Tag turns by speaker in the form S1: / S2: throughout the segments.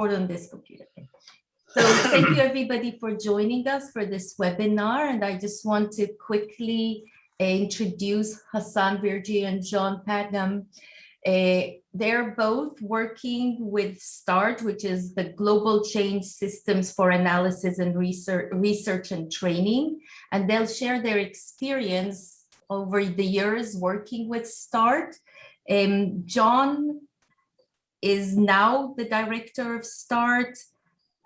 S1: keyboard on this computer. So thank you everybody for joining us for this webinar. And I just want to quickly introduce Hassan Virji and John Patnam. They're both working with START, which is the Global Change Systems for Analysis and Research and Training. And they'll share their experience over the years working with START. John is now the director of START,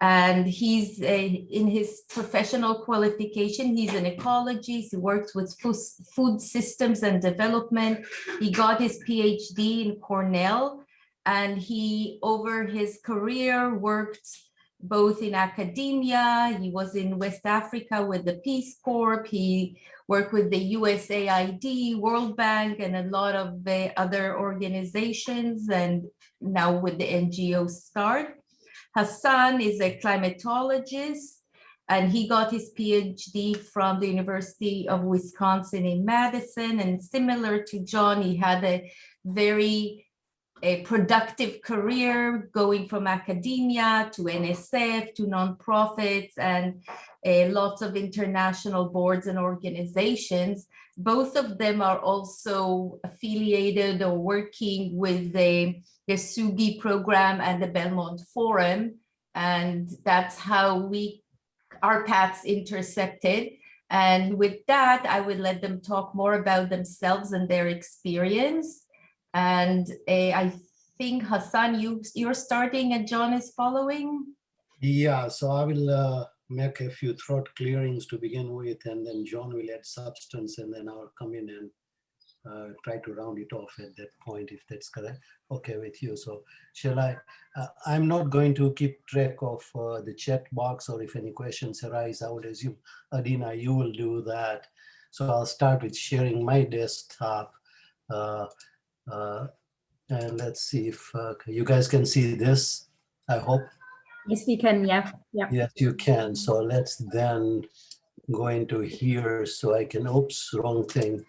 S1: and he's in his professional qualification, he's an ecologist. He works with food systems and development. He got his PhD in Cornell, and he, over his career, worked both in academia. He was in West Africa with the Peace Corps. He worked with the USAID, World Bank, and a lot of other organizations, and now with the NGO START. Hassan is a climatologist, and he got his PhD from the University of Wisconsin in Madison. And similar to John, he had a very productive career going from academia to NSF to nonprofits and lots of international boards and organizations. Both of them are also affiliated or working with the SUGI program and the Belmont Forum. And that's how our paths intersected. And with that, I would let them talk more about themselves and their experience. And I think, Hassan, you're starting and John is following?
S2: Yeah, so I will make a few throat clearings to begin with, and then John will add substance, and then I'll come in and try to round it off at that point, if that's correct. Okay with you. So shall I? I'm not going to keep track of the chat box, or if any questions arise, I would assume, Adina, you will do that. So I'll start with sharing my desktop. And let's see if you guys can see this, I hope.
S3: Yes, we can, yeah.
S2: Yes, you can. So let's then go into here so I can, oops, wrong thing.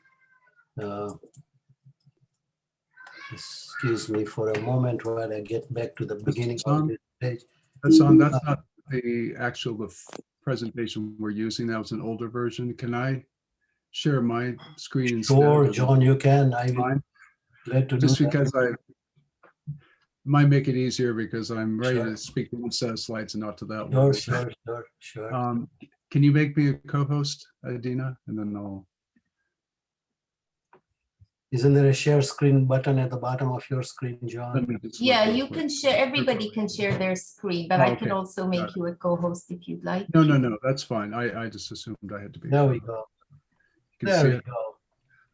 S2: Excuse me for a moment while I get back to the beginning of this page.
S4: Hassan, that's not the actual presentation we're using. That was an older version. Can I share my screen instead?
S2: Sure, John, you can. I will glad to
S4: just
S2: do
S4: because
S2: that.
S4: I might make it easier because I'm ready
S2: Sure.
S4: to speak to one set of slides and not to that one.
S2: Sure.
S4: Can you make me a co-host, Adina? And then I'll.
S2: Isn't there a share screen button at the bottom of your screen, John?
S1: Yeah, you can share, everybody can share their screen, but I can also make you a co-host if you'd like.
S4: No, that's fine. I just assumed I had to be.
S2: There we go. There we go.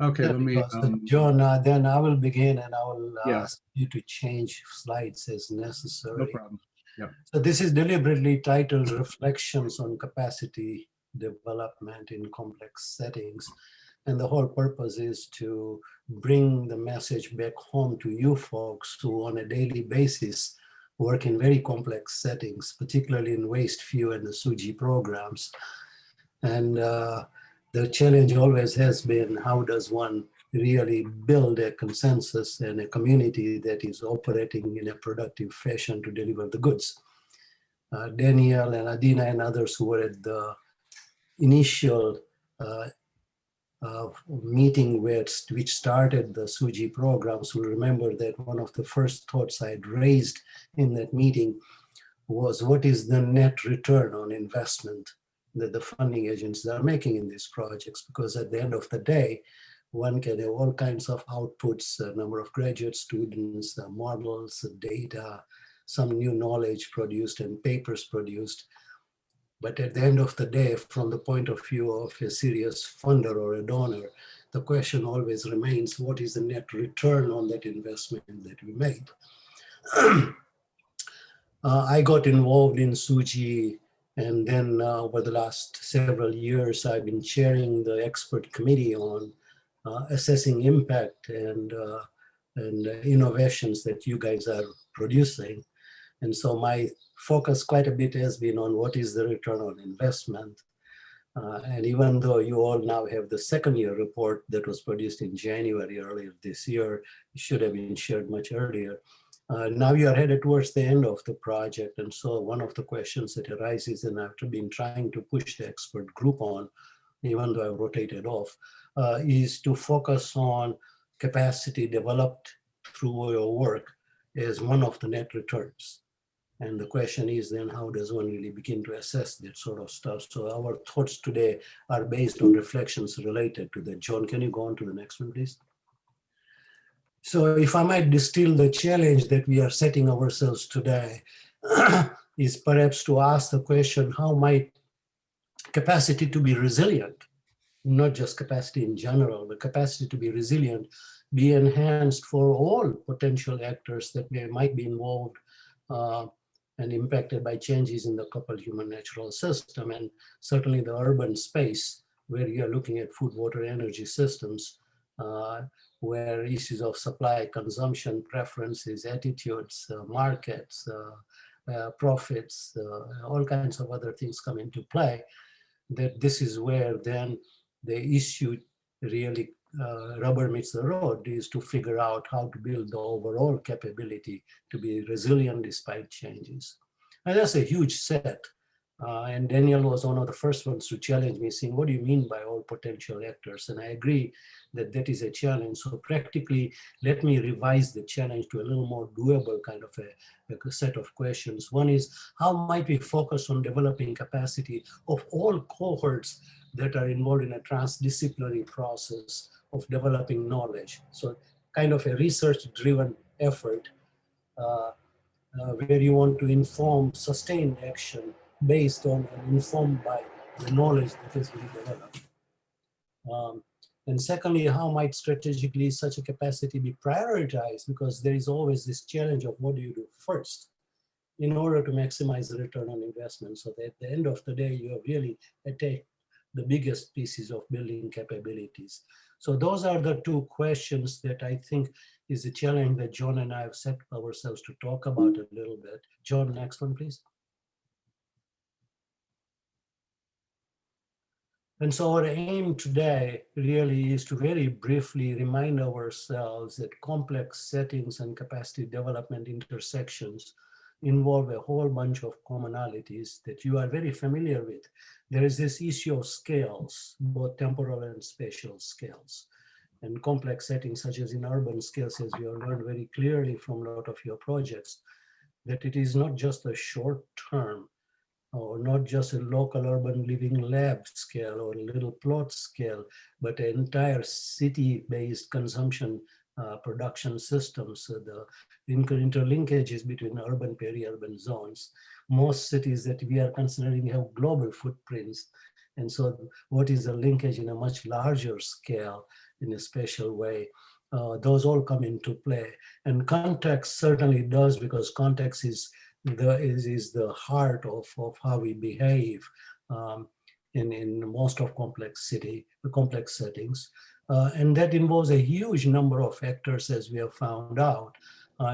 S4: Okay, let me.
S2: So John, then I will begin, and I will ask you to change slides as necessary.
S4: No problem. Yeah.
S2: So this is deliberately titled Reflections on Capacity Development in Complex Settings. And the whole purpose is to bring the message back home to you folks who on a daily basis work in very complex settings, particularly in Waste Few and the SUGI programs. And the challenge always has been, how does one really build a consensus and a community that is operating in a productive fashion to deliver the goods? Daniel and Adina and others who were at the initial meeting which started the SUGI programs will remember that one of the first thoughts I'd raised in that meeting was, what is the net return on investment that the funding agencies are making in these projects? Because at the end of the day, one can have all kinds of outputs, a number of graduate students, models, data, some new knowledge produced and papers produced. But at the end of the day, from the point of view of a serious funder or a donor, the question always remains, what is the net return on that investment that we made? I got involved in SUGI, and then over the last several years, I've been chairing the expert committee on assessing impact and innovations that you guys are producing. And so my focus quite a bit has been on what is the return on investment. And even though you all now have the second year report that was produced in January earlier this year, it should have been shared much earlier. Now you are headed towards the end of the project. And so one of the questions that arises, and I've been trying to push the expert group on, even though I've rotated off, is to focus on capacity developed through your work as one of the net returns. And the question is then, how does one really begin to assess that sort of stuff? So our thoughts today are based on reflections related to that. John, can you go on to the next one, please? So if I might distill the challenge that we are setting ourselves today, is perhaps to ask the question, how might capacity to be resilient, not just capacity in general, but capacity to be resilient, be enhanced for all potential actors that might be involved and impacted by changes in the coupled human natural system, and certainly the urban space where you are looking at food, water, energy systems, where issues of supply, consumption, preferences, attitudes, markets, profits, all kinds of other things come into play, that this is where then the issue really rubber meets the road, is to figure out how to build the overall capability to be resilient despite changes. And that's a huge set. And Daniel was one of the first ones to challenge me, saying, what do you mean by all potential actors? And I agree that that is a challenge. So practically, let me revise the challenge to a little more doable kind of a set of questions. One is, how might we focus on developing capacity of all cohorts that are involved in a transdisciplinary process of developing knowledge? So kind of a research-driven effort where you want to inform sustained action based on and informed by the knowledge that is being developed. And secondly, how might strategically such a capacity be prioritized? Because there is always this challenge of what do you do first in order to maximize the return on investment, so that at the end of the day, you have really attacked the biggest pieces of building capabilities. So those are the two questions that I think is a challenge that John and I have set ourselves to talk about a little bit. John, next one, please. And so our aim today really is to very briefly remind ourselves that complex settings and capacity development intersections involve a whole bunch of commonalities that you are very familiar with. There is this issue of scales, both temporal and spatial scales. And complex settings, such as in urban scales, as you have learned very clearly from a lot of your projects, that it is not just a short term, or not just a local urban living lab scale or a little plot scale, but an entire city-based consumption production system. So the interlinkages between urban, peri-urban zones. Most cities that we are considering have global footprints. And so what is the linkage in a much larger scale in a special way? Those all come into play. And context certainly does, because context is the heart of how we behave in most of complex settings. And that involves a huge number of factors, as we have found out.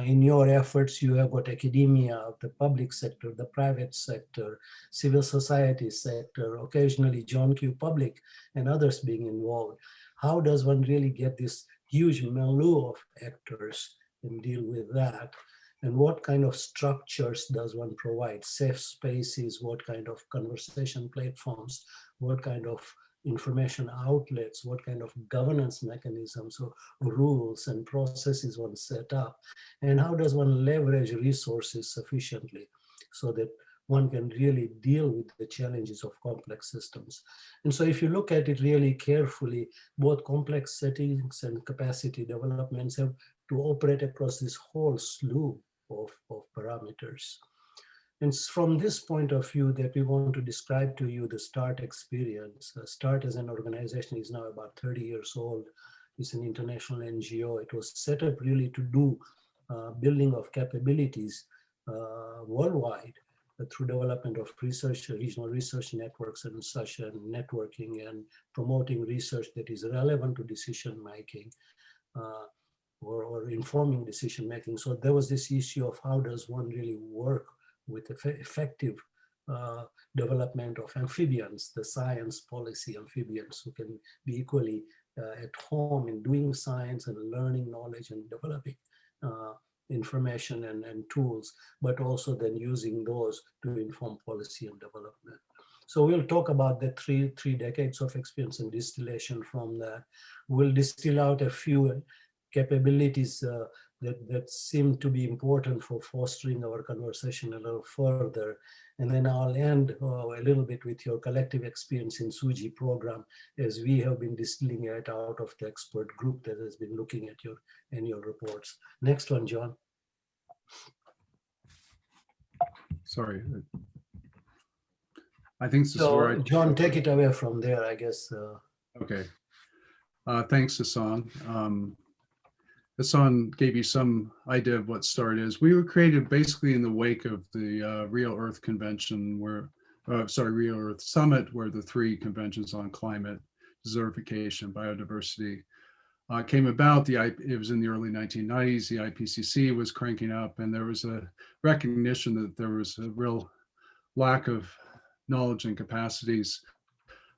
S2: In your efforts, you have got academia, the public sector, the private sector, civil society sector, occasionally John Q. Public and others being involved. How does one really get this huge milieu of actors and deal with that? And what kind of structures does one provide? Safe spaces, what kind of conversation platforms, what kind of information outlets, what kind of governance mechanisms or rules and processes one set up? And how does one leverage resources sufficiently so that one can really deal with the challenges of complex systems? And so if you look at it really carefully, both complex settings and capacity developments have to operate across this whole slew of parameters. And it's from this point of view that we want to describe to you the START experience. START as an organization is now about 30 years old. It's an international NGO. It was set up really to do building of capabilities worldwide through development of research, regional research networks and such, and networking and promoting research that is relevant to decision making. Or informing decision making. So there was this issue of how does one really work with effective development of amphibians, the science policy amphibians who can be equally at home in doing science and learning knowledge and developing information and tools, but also then using those to inform policy and development. So we'll talk about the three decades of experience and distillation from that. We'll distill out a few capabilities that seem to be important for fostering our conversation a little further. And then I'll end a little bit with your collective experience in SUJI program, as we have been distilling it out of the expert group that has been looking at your annual reports. Next one, John.
S4: Sorry. I think this is where
S2: So John, take it away from there, I guess.
S4: Okay. Thanks, Hassan. Hassan gave you some idea of what START is. We were created basically in the wake of the Rio Earth Convention, Rio Earth Summit, where the 3 conventions on climate, desertification, biodiversity came about. It was in the early 1990s. The IPCC was cranking up, and there was a recognition that there was a real lack of knowledge and capacities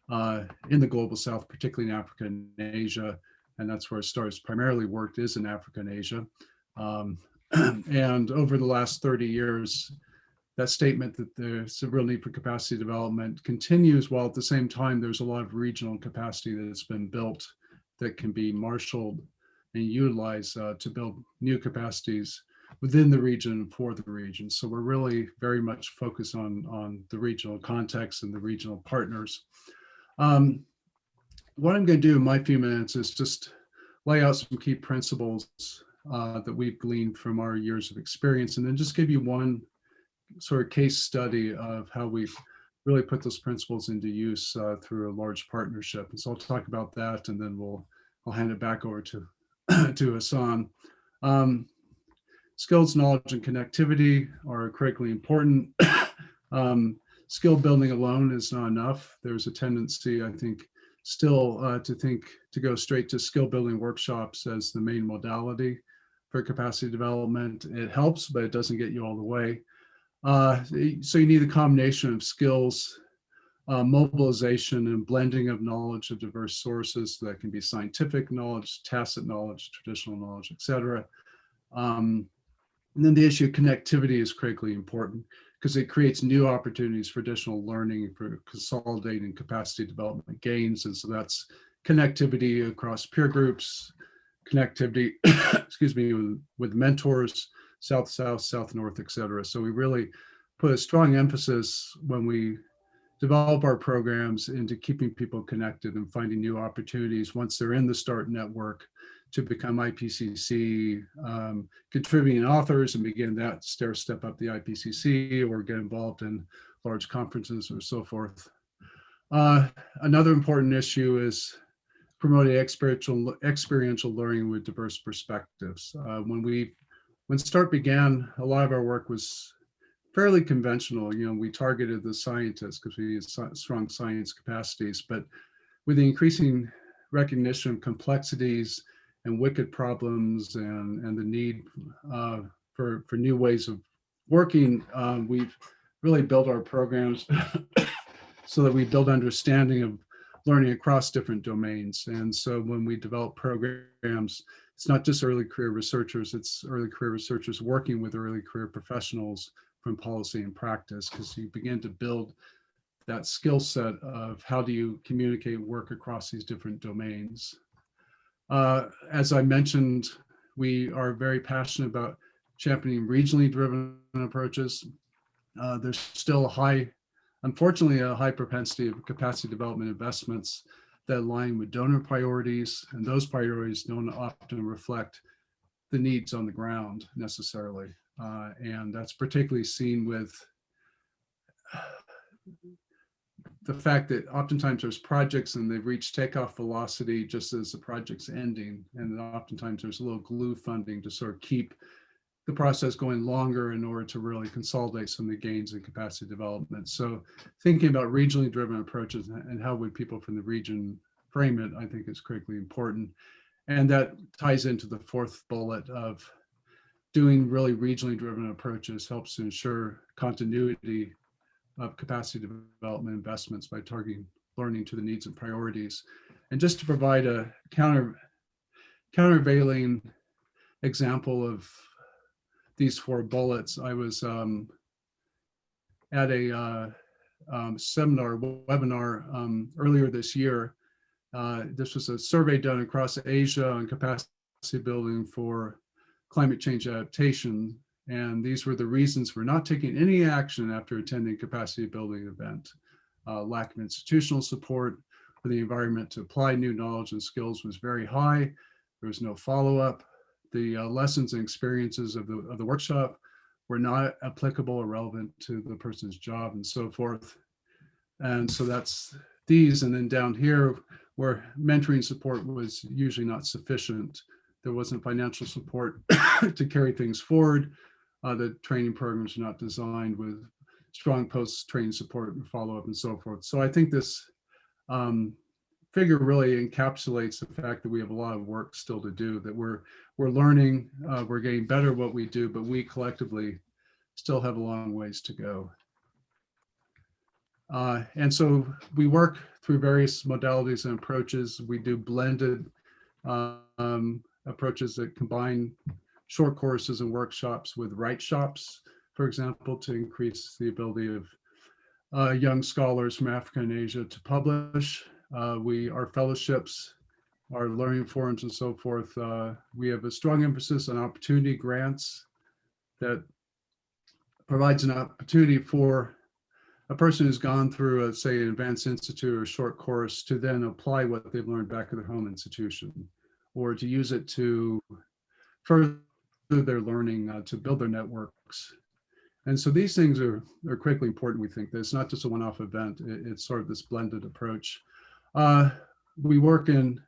S4: in the global south, particularly in Africa and Asia. And that's where STAR's primarily worked, is in Africa and Asia. And over the last 30 years, that statement that there's a real need for capacity development continues, while at the same time, there's a lot of regional capacity that has been built that can be marshaled and utilized to build new capacities within the region and for the region. So we're really very much focused on the regional context and the regional partners. What I'm going to do in my few minutes is just lay out some key principles that we've gleaned from our years of experience, and then just give you one sort of case study of how we've really put those principles into use through a large partnership. And so I'll talk about that, and then I'll hand it back over to to Hassan. Skills, knowledge, and connectivity are critically important. Skill building alone is not enough. There's a tendency, I think, still to go straight to skill building workshops as the main modality for capacity development. It helps, but it doesn't get you all the way. So you need a combination of skills, mobilization and blending of knowledge of diverse sources. That can be scientific knowledge, tacit knowledge, traditional knowledge, etc. And then the issue of connectivity is critically important, because it creates new opportunities for additional learning, for consolidating capacity development gains. And so that's connectivity across peer groups, connectivity, excuse me, with mentors, South-South, South-North, et cetera. So we really put a strong emphasis when we develop our programs into keeping people connected and finding new opportunities once they're in the START network to become IPCC contributing authors and begin that step up the IPCC, or get involved in large conferences or so forth. Another important issue is promoting experiential learning with diverse perspectives. When START began, a lot of our work was fairly conventional. You know, we targeted the scientists because we had strong science capacities, but with the increasing recognition of complexities and wicked problems and the need for new ways of working, we've really built our programs so that we build understanding of learning across different domains. And so when we develop programs, it's not just early career researchers, it's early career researchers working with early career professionals from policy and practice, because you begin to build that skill set of how do you communicate work across these different domains. As I mentioned, we are very passionate about championing regionally driven approaches. There's still unfortunately, a high propensity of capacity development investments that align with donor priorities, and those priorities don't often reflect the needs on the ground necessarily. And that's particularly seen with the fact that oftentimes there's projects and they've reached takeoff velocity just as the project's ending. And oftentimes there's a little glue funding to sort of keep the process going longer in order to really consolidate some of the gains in capacity development. So thinking about regionally driven approaches and how would people from the region frame it, I think is critically important. And that ties into the fourth bullet of doing really regionally driven approaches helps to ensure continuity of capacity development investments by targeting learning to the needs and priorities. And just to provide a countervailing example of these 4 bullets. I was at a webinar earlier this year. This was a survey done across Asia on capacity building for climate change adaptation. And these were the reasons for not taking any action after attending a capacity building event. Lack of institutional support for the environment to apply new knowledge and skills was very high. There was no follow-up. The lessons and experiences of the workshop were not applicable or relevant to the person's job and so forth. And so that's these. And then down here, where mentoring support was usually not sufficient, there wasn't financial support to carry things forward. The training programs are not designed with strong post-training support and follow-up and so forth. So I think this figure really encapsulates the fact that we have a lot of work still to do, that we're learning, we're getting better at what we do, but we collectively still have a long ways to go. And so we work through various modalities and approaches. We do blended approaches that combine short courses and workshops with write shops, for example, to increase the ability of young scholars from Africa and Asia to publish. Our fellowships, our learning forums and so forth, we have a strong emphasis on opportunity grants that provides an opportunity for a person who's gone through, say, an advanced institute or a short course to then apply what they've learned back at their home institution, or to use it to further their learning, to build their networks. And so these things are critically important, we think. That it's not just a one-off event, it's sort of this blended approach. We work in,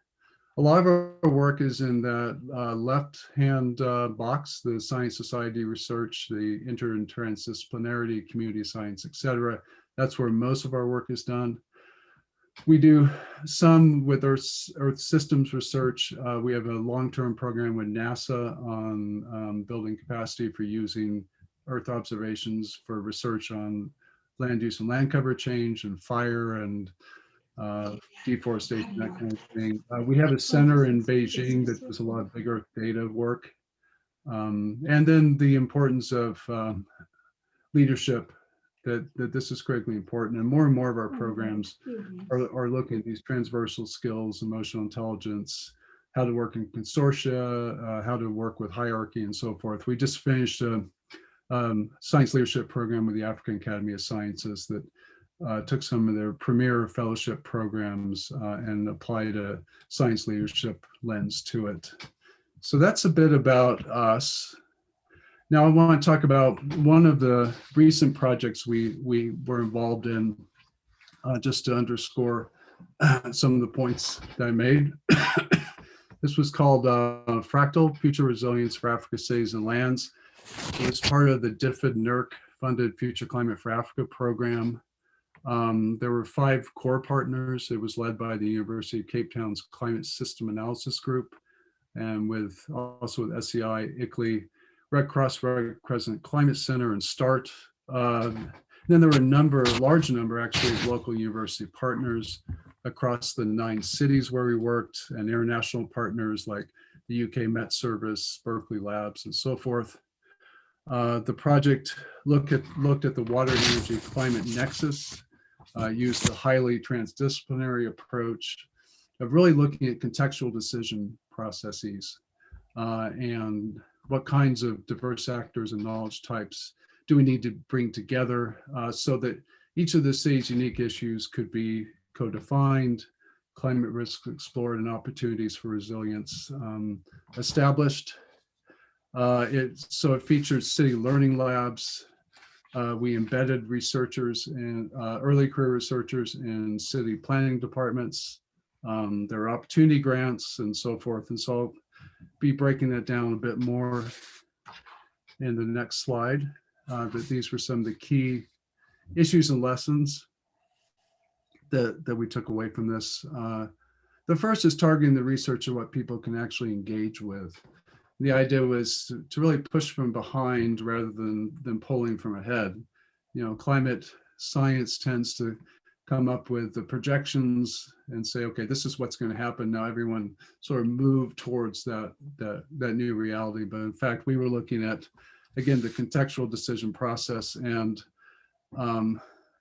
S4: a lot of our work is in that left-hand box, the science society research, the inter and transdisciplinarity, community science, et cetera. That's where most of our work is done. We do some with Earth systems research. We have a long-term program with NASA on building capacity for using Earth observations for research on land use and land cover change and fire and deforestation, that kind of thing. We have a center in Beijing that does a lot of big Earth data work. And then the importance of leadership, that this is critically important. And more of our programs are looking at these transversal skills, emotional intelligence, how to work in consortia, how to work with hierarchy and so forth. We just finished a science leadership program with the African Academy of Sciences that took some of their premier fellowship programs and applied a science leadership lens to it. So that's a bit about us. Now I want to talk about one of the recent projects we were involved in, just to underscore some of the points that I made. This was called Fractal Future Resilience for Africa Cities and Lands. It was part of the DFID NERC funded Future Climate for Africa program. There were 5 core partners. It was led by the University of Cape Town's Climate System Analysis Group, and also with SEI, ICLEI, Red Cross, Red Crescent Climate Center, and START. Then there were a large number actually of local university partners across the 9 cities where we worked, and international partners like the UK Met Service, Berkeley Labs, and so forth. The project looked at the water and energy climate nexus, used a highly transdisciplinary approach of really looking at contextual decision processes and what kinds of diverse actors and knowledge types do we need to bring together so that each of the city's unique issues could be co-defined, climate risks explored, and opportunities for resilience established. So it featured city learning labs. We embedded researchers and early career researchers in city planning departments. There are opportunity grants and so forth. And so I'll be breaking that down a bit more in the next slide. But these were some of the key issues and lessons that we took away from this. The first is targeting the research of what people can actually engage with. The idea was to really push from behind rather than pulling from ahead. You know, climate science tends to come up with the projections and say, okay, this is what's going to happen. Now everyone sort of move towards that new reality. But in fact, we were looking at again, the contextual decision process and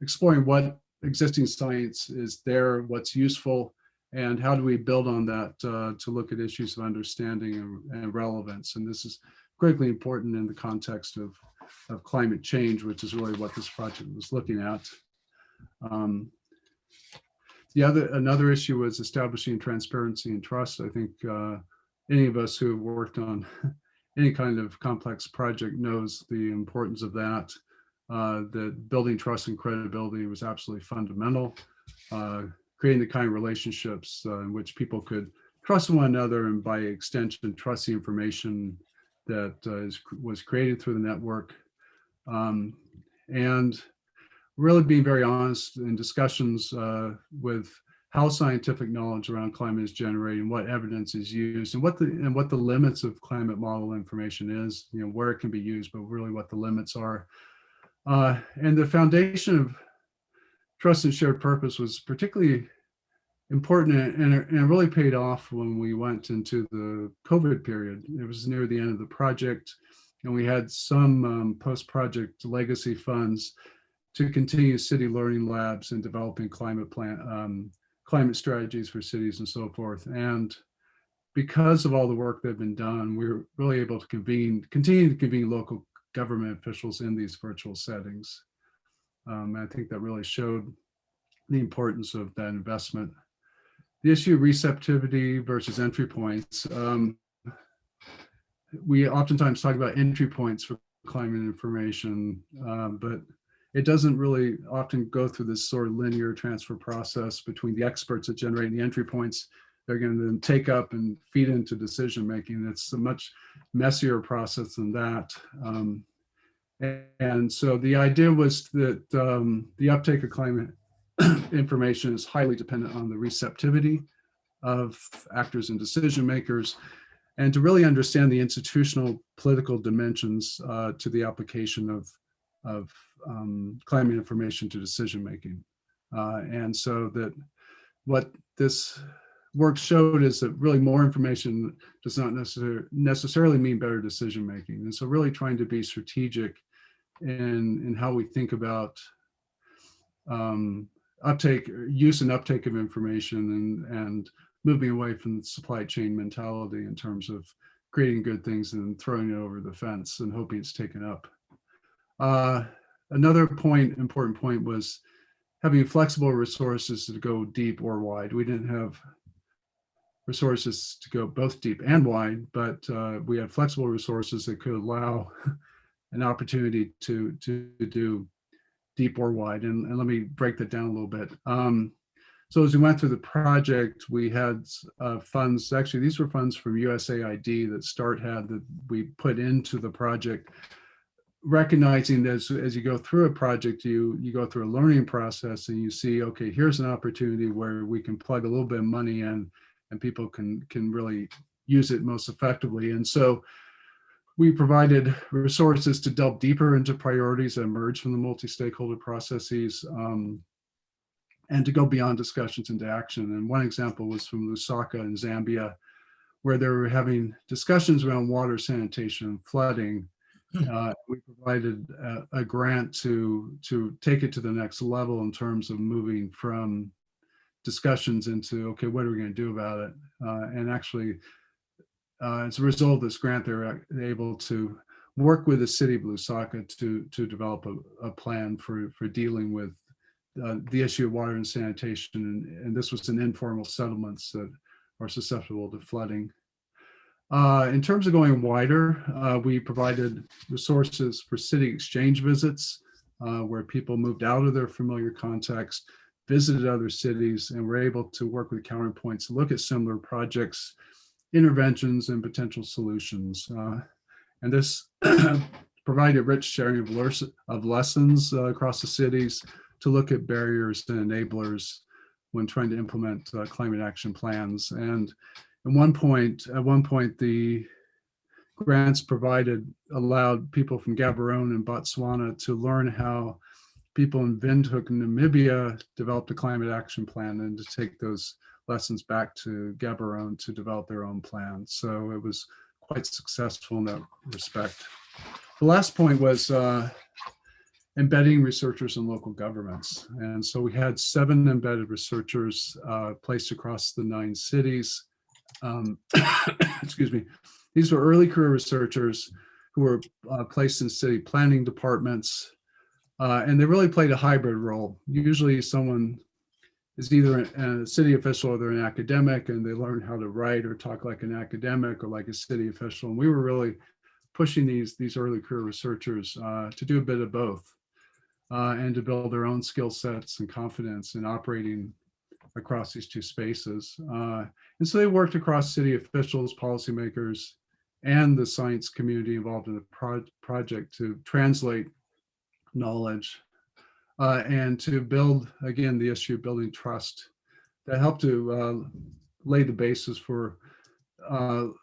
S4: exploring what existing science is there, what's useful, and how do we build on that to look at issues of understanding and relevance. And this is critically important in the context of climate change, which is really what this project was looking at. Another issue was establishing transparency and trust. I think any of us who have worked on any kind of complex project knows the importance of that. That building trust and credibility was absolutely fundamental. Creating the kind of relationships in which people could trust one another, and by extension, trust the information that was created through the network. And really being very honest in discussions with how scientific knowledge around climate is generated, and what evidence is used, and what the limits of climate model information is, where it can be used, but really what the limits are. And the foundation of trust and shared purpose was particularly important, and it really paid off when we went into the COVID period. It was near the end of the project, and we had some post-project legacy funds to continue city learning labs and developing climate strategies for cities and so forth. And because of all the work that had been done, we were really able to continue to convene local government officials in these virtual settings. I think that really showed the importance of that investment. The issue of receptivity versus entry points. We oftentimes talk about entry points for climate information, but it doesn't really often go through this sort of linear transfer process between the experts that generate the entry points. They're going to then take up and feed into decision making. It's a much messier process than that. And so the idea was that the uptake of climate information is highly dependent on the receptivity of actors and decision makers, and to really understand the institutional political dimensions to the application of climate information to decision making. And so that what this work showed is that really more information does not necessarily mean better decision making. And so really trying to be strategic in how we think about use and uptake of information, and moving away from the supply chain mentality in terms of creating good things and throwing it over the fence and hoping it's taken up. Another important point was having flexible resources to go deep or wide. We didn't have resources to go both deep and wide, but we had flexible resources that could allow an opportunity to do deep or wide. And let me break that down a little bit. So as we went through the project, we had funds, actually these were funds from USAID that START had that we put into the project, recognizing that as you go through a project, you go through a learning process and you see, okay, here's an opportunity where we can plug a little bit of money in and people can really use it most effectively. And so we provided resources to delve deeper into priorities that emerge from the multi-stakeholder processes, and to go beyond discussions into action. And one example was from Lusaka in Zambia, where they were having discussions around water, sanitation, and flooding. We provided a grant to take it to the next level in terms of moving from discussions into, okay, what are we going to do about it? And actually, as a result of this grant, they were able to work with the city of Lusaka to develop a plan for dealing with the issue of water and sanitation. And this was in informal settlements that are susceptible to flooding. In terms of going wider, we provided resources for city exchange visits, where people moved out of their familiar context, visited other cities, and were able to work with counterpoints to look at similar projects, interventions, and potential solutions. And this provided rich sharing of lessons across the cities to look at barriers and enablers when trying to implement climate action plans. And at one point, the grants provided allowed people from Gaborone and Botswana to learn how people in Windhoek, Namibia, developed a climate action plan, and to take those lessons back to Gaborone to develop their own plans. So it was quite successful in that respect. The last point was embedding researchers in local governments. And so we had 7 embedded researchers placed across the 9 cities. Excuse me. These were early career researchers who were placed in city planning departments. And they really played a hybrid role. Usually someone is either a city official or they're an academic, and they learn how to write or talk like an academic or like a city official. And we were really pushing these early career researchers to do a bit of both and to build their own skill sets and confidence in operating across these 2 spaces. And so they worked across city officials, policymakers, and the science community involved in the project to translate knowledge and to build, again, the issue of building trust that helped to lay the basis for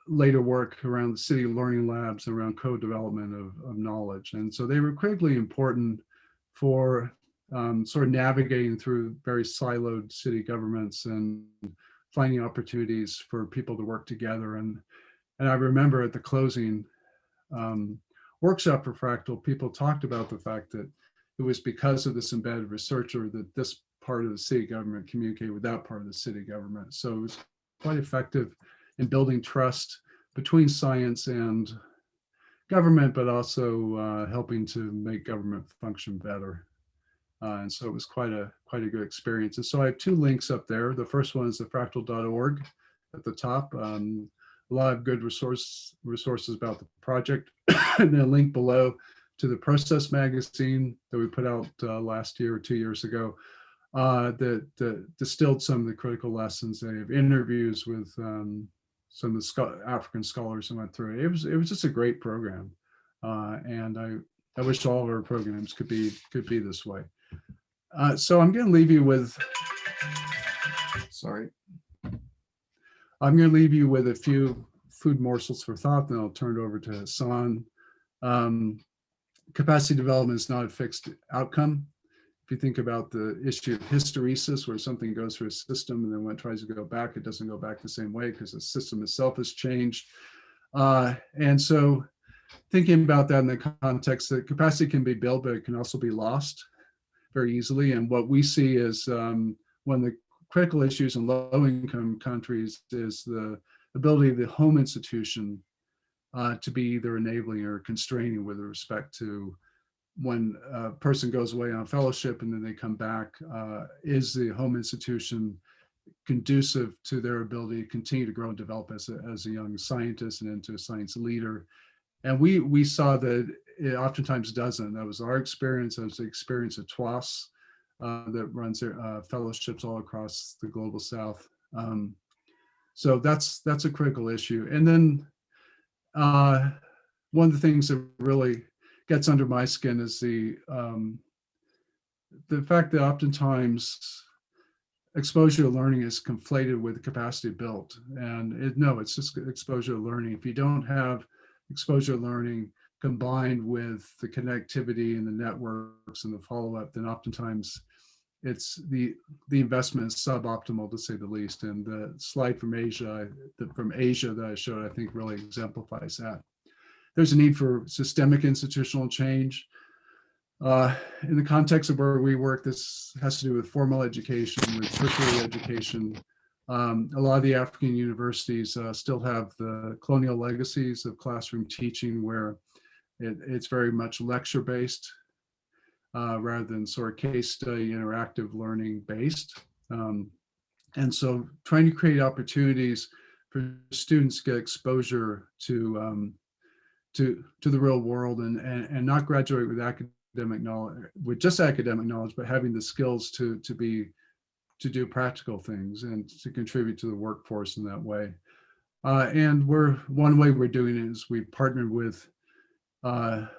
S4: later work around the city learning labs, around co-development of knowledge. And so they were critically important for sort of navigating through very siloed city governments and finding opportunities for people to work together. And I remember at the closing workshop for Fractal, people talked about the fact that it was because of this embedded researcher that this part of the city government communicated with that part of the city government. So it was quite effective in building trust between science and government, but also helping to make government function better. And so it was quite a good experience. And so I have 2 links up there. The first one is the fractal.org at the top. A lot of good resources about the project, and then a link below to the Process magazine that we put out last year or 2 years ago that distilled some of the critical lessons. They have interviews with some of the African scholars who went through it. It was just a great program, and I wish all of our programs could be this way. So I'm going to leave you with, I'm going to leave you with a few food morsels for thought, then I'll turn it over to Hassan. Capacity development is not a fixed outcome. If you think about the issue of hysteresis, where something goes through a system and then when it tries to go back, it doesn't go back the same way because the system itself has changed. And so thinking about that in the context that capacity can be built, but it can also be lost very easily. And what we see is one of the critical issues in low-income countries is the ability of the home institution to be either enabling or constraining with respect to when a person goes away on fellowship and then they come back, is the home institution conducive to their ability to continue to grow and develop as a young scientist and into a science leader? And we saw that it oftentimes doesn't. That was our experience. That was the experience of TWAS that runs their fellowships all across the global South. So that's a critical issue. And then one of the things that really gets under my skin is the fact that oftentimes exposure to learning is conflated with capacity built. And no, it's just exposure to learning. If you don't have exposure to learning combined with the connectivity and the networks and the follow-up, then oftentimes it's the investment is suboptimal, to say the least. And the slide from Asia that I showed, I think really exemplifies that. There's a need for systemic institutional change. In the context of where we work, this has to do with formal education, with tertiary education. A lot of the African universities still have the colonial legacies of classroom teaching, where it's very much lecture-based rather than sort of case study, interactive learning based. And so trying to create opportunities for students to get exposure to the real world and not graduate with academic knowledge, with just academic knowledge, but having the skills to do practical things and to contribute to the workforce in that way. And one way we're doing it is we partnered with an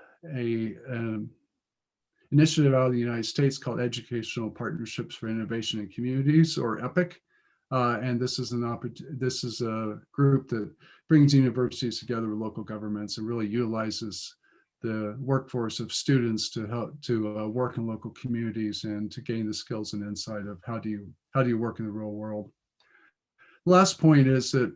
S4: initiative out of the United States called Educational Partnerships for Innovation in Communities, or EPIC. And this is a group that brings universities together with local governments and really utilizes the workforce of students to help to work in local communities and to gain the skills and insight of how do you work in the real world. The last point is that,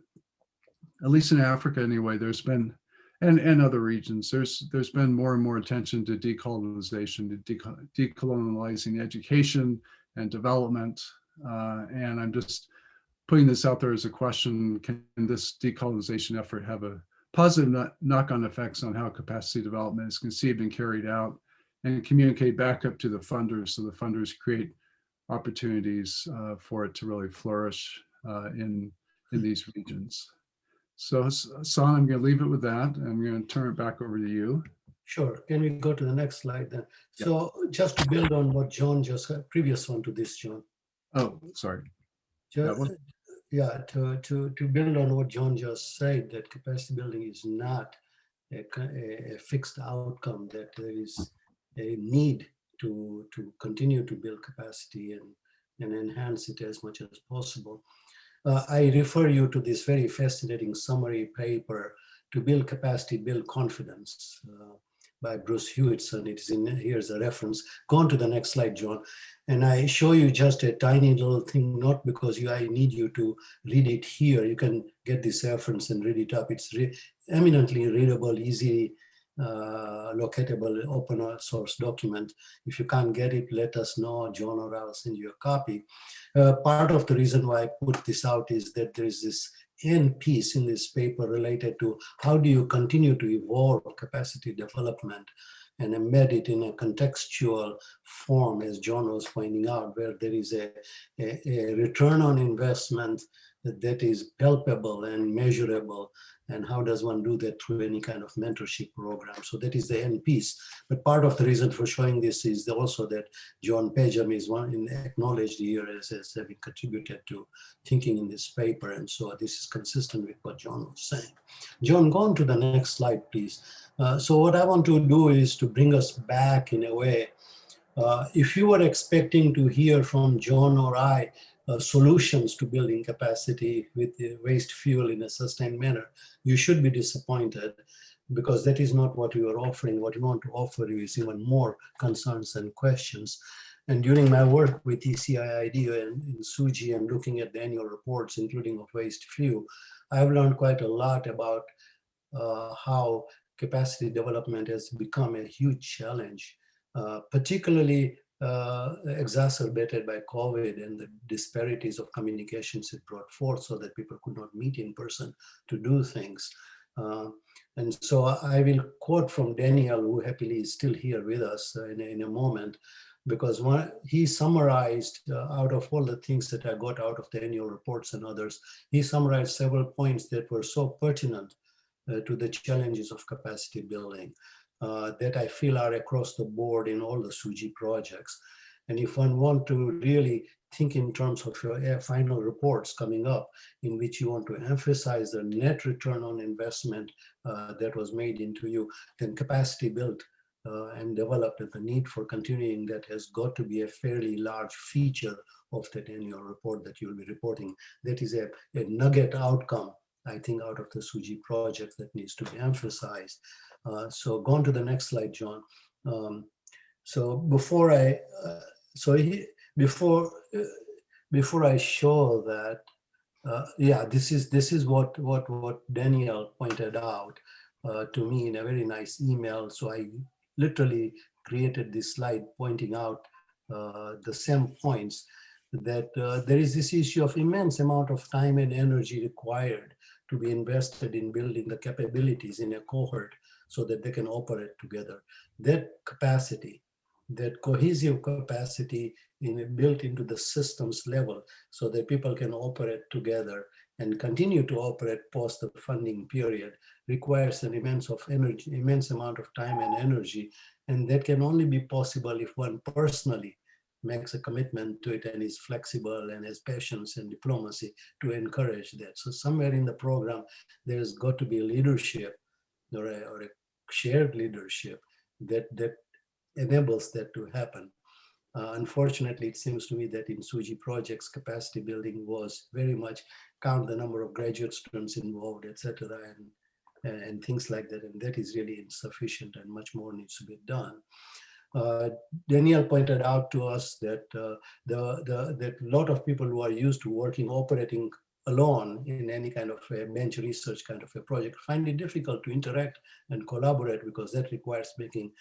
S4: at least in Africa anyway, there's been and other regions. There's been more and more attention to decolonization, to decolonizing education and development. And I'm just putting this out there as a question: can this decolonization effort have a positive knock-on effects on how capacity development is conceived and carried out, and communicate back up to the funders, so the funders create opportunities for it to really flourish in these regions. So Hassan, I'm going to leave it with that. I'm going to turn it back over to you.
S2: Sure. Can we go to the next slide then?
S4: Yeah.
S2: So just to build on what John just said, previous one to this, John.
S4: Oh, sorry.
S2: Just,
S4: That one?
S2: yeah, to build on what John just said, that capacity building is not a fixed outcome, that there is a need to continue to build capacity and enhance it as much as possible. I refer you to this very fascinating summary paper, To Build Capacity, Build Confidence, by Bruce Hewitson. It's in, here's a reference. Go on to the next slide, John. And I show you just a tiny little thing, not because I need you to read it here. You can get this reference and read it up. It's eminently readable, easy, locatable, open source document. If you can't get it, let us know, John, or I'll send you a copy. Part of the reason why I put this out is that there is this end piece in this paper related to how do you continue to evolve capacity development and embed it in a contextual form, as John was pointing out, where there is a return on investment that is palpable and measurable. And how does one do that through any kind of mentorship program? So that is the end piece. But part of the reason for showing this is also that John Pejam is acknowledged here as having contributed to thinking in this paper. And so this is consistent with what John was saying. John, go on to the next slide, please. So what I want to do is to bring us back in a way. If you were expecting to hear from John or I solutions to building capacity with the waste fuel in a sustained manner, you should be disappointed, because that is not what we are offering. What we want to offer you is even more concerns and questions. And during my work with ECIID and in SUGI and looking at the annual reports, including of waste fuel, I've learned quite a lot about how capacity development has become a huge challenge, particularly exacerbated by COVID and the disparities of communications it brought forth, so that people could not meet in person to do things. And so I will quote from Daniel, who happily is still here with us in a moment, because he summarized out of all the things that I got out of the annual reports and others, he summarized several points that were so pertinent to the challenges of capacity building that I feel are across the board in all the SUGI projects. And if one want to really think in terms of your final reports coming up, in which you want to emphasize the net return on investment that was made into you, then capacity built and developed, and the need for continuing that has got to be a fairly large feature of that annual report that you'll be reporting. That is a nugget outcome, I think, out of the SUGI project that needs to be emphasized. So go on to the next slide, John. So before I show that, yeah, this is what Daniel pointed out to me in a very nice email. So I literally created this slide pointing out the same points, that there is this issue of immense amount of time and energy required to be invested in building the capabilities in a cohort so that they can operate together. That capacity, that cohesive capacity built into the systems level so that people can operate together and continue to operate post the funding period, requires an immense amount of time and energy. And that can only be possible if one personally makes a commitment to it and is flexible and has patience and diplomacy to encourage that. So somewhere in the program, there's got to be leadership or a shared leadership that enables that to happen. Unfortunately, it seems to me that in SUGI projects, capacity building was very much count the number of graduate students involved, etc., and things like that. And that is really insufficient, and much more needs to be done. Daniel pointed out to us that that a lot of people who are used to operating alone in any kind of a bench research kind of a project, find it difficult to interact and collaborate because that requires making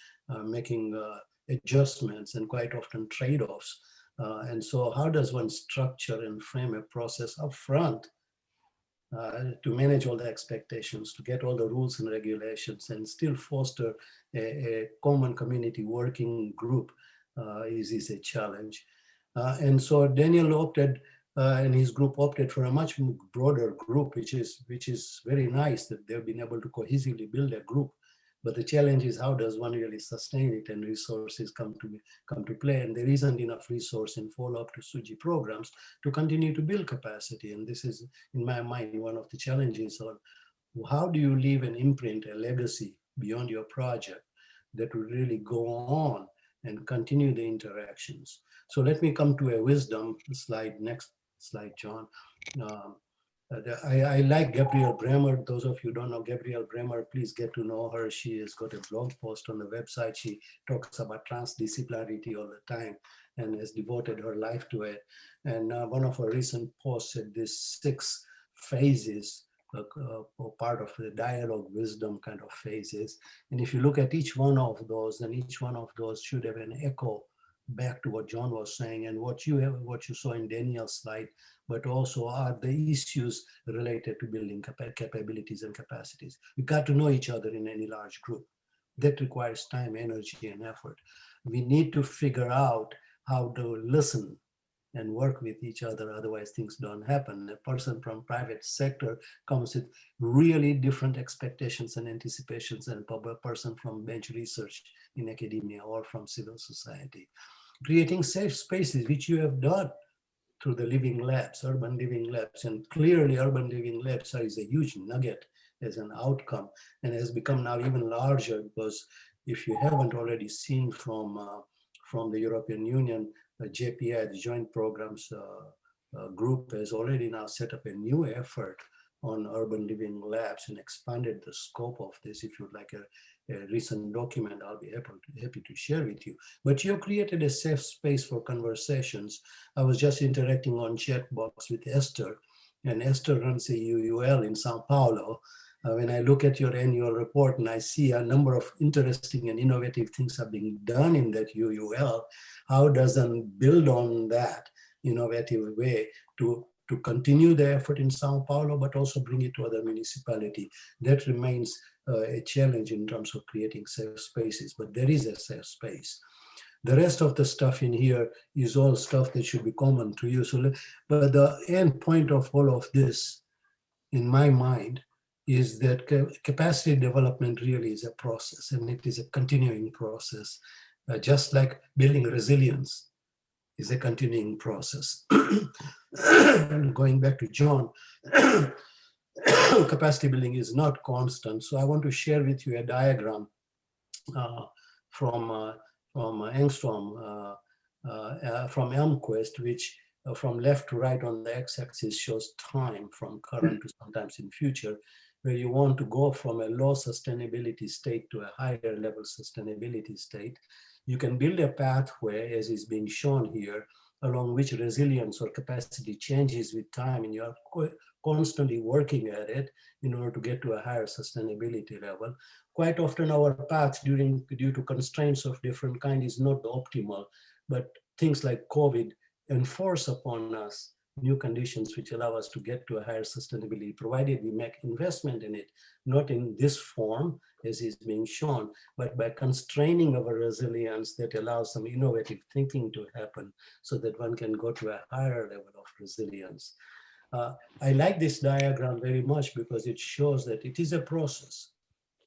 S2: adjustments and quite often trade-offs. And so how does one structure and frame a process up front to manage all the expectations, to get all the rules and regulations and still foster a common community working group is a challenge. And so Daniel opted and his group opted for a much broader group, which is very nice that they've been able to cohesively build a group. But the challenge is how does one really sustain it and resources come to play. And there isn't enough resource in follow-up to SUGI programs to continue to build capacity. And this is, in my mind, one of the challenges on how do you leave an imprint, a legacy beyond your project that will really go on and continue the interactions. So let me come to a wisdom slide. Next slide, John. I like Gabrielle Bremer. Those of you who don't know Gabrielle Bremer, please get to know her. She has got a blog post on the website. She talks about transdisciplinarity all the time and has devoted her life to it. And one of her recent posts said this 6 phases or part of the dialogue wisdom kind of phases. And if you look at each one of those, then each one of those should have an echo back to what John was saying and what you saw in Daniel's slide, but also are the issues related to building capabilities and capacities. You got to know each other in any large group. That requires time, energy, and effort. We need to figure out how to listen and work with each other, otherwise things don't happen. A person from private sector comes with really different expectations and anticipations than a person from bench research in academia or from civil society. Creating safe spaces, which you have done through the living labs, urban living labs, and clearly urban living labs is a huge nugget as an outcome and has become now even larger because if you haven't already seen from the European Union, JPI, the Joint Programs Group, has already now set up a new effort on urban living labs and expanded the scope of this. If you'd like a recent document, I'll be happy to share with you. But you created a safe space for conversations. I was just interacting on chat box with Esther, and Esther runs a UUL in Sao Paulo. When I look at your annual report and I see a number of interesting and innovative things are being done in that UUL, how does one build on that innovative way to continue the effort in Sao Paulo, but also bring it to other municipalities? That remains a challenge in terms of creating safe spaces, but there is a safe space. The rest of the stuff in here is all stuff that should be common to you. So, but the end point of all of this, in my mind, is that capacity development really is a process, and it is a continuing process, just like building resilience is a continuing process. And going back to John, capacity building is not constant. So I want to share with you a diagram from Engstrom, from Elmquist, which from left to right on the x-axis shows time from current to sometimes in future, where you want to go from a low sustainability state to a higher level sustainability state. You can build a pathway, as is being shown here, along which resilience or capacity changes with time, and you're constantly working at it in order to get to a higher sustainability level. Quite often our path due to constraints of different kind is not optimal, but things like COVID enforce upon us new conditions which allow us to get to a higher sustainability, provided we make investment in it, not in this form as is being shown, but by constraining our resilience that allows some innovative thinking to happen so that one can go to a higher level of resilience. I like this diagram very much because it shows that it is a process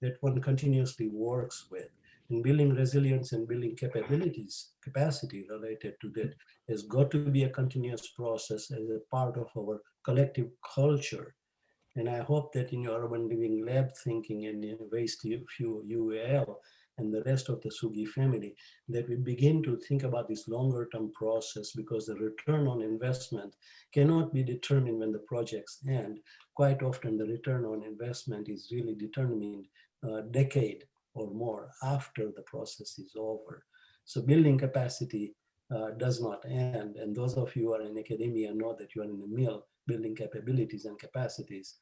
S2: that one continuously works with. And building resilience and building capabilities, capacity related to that has got to be a continuous process as a part of our collective culture. And I hope that in your urban living lab thinking and in Waste UUL and the rest of the SUGI family, that we begin to think about this longer term process, because the return on investment cannot be determined when the projects end. Quite often the return on investment is really determined a decade or more after the process is over. So building capacity does not end. And those of you who are in academia know that you are in the mill building capabilities and capacities.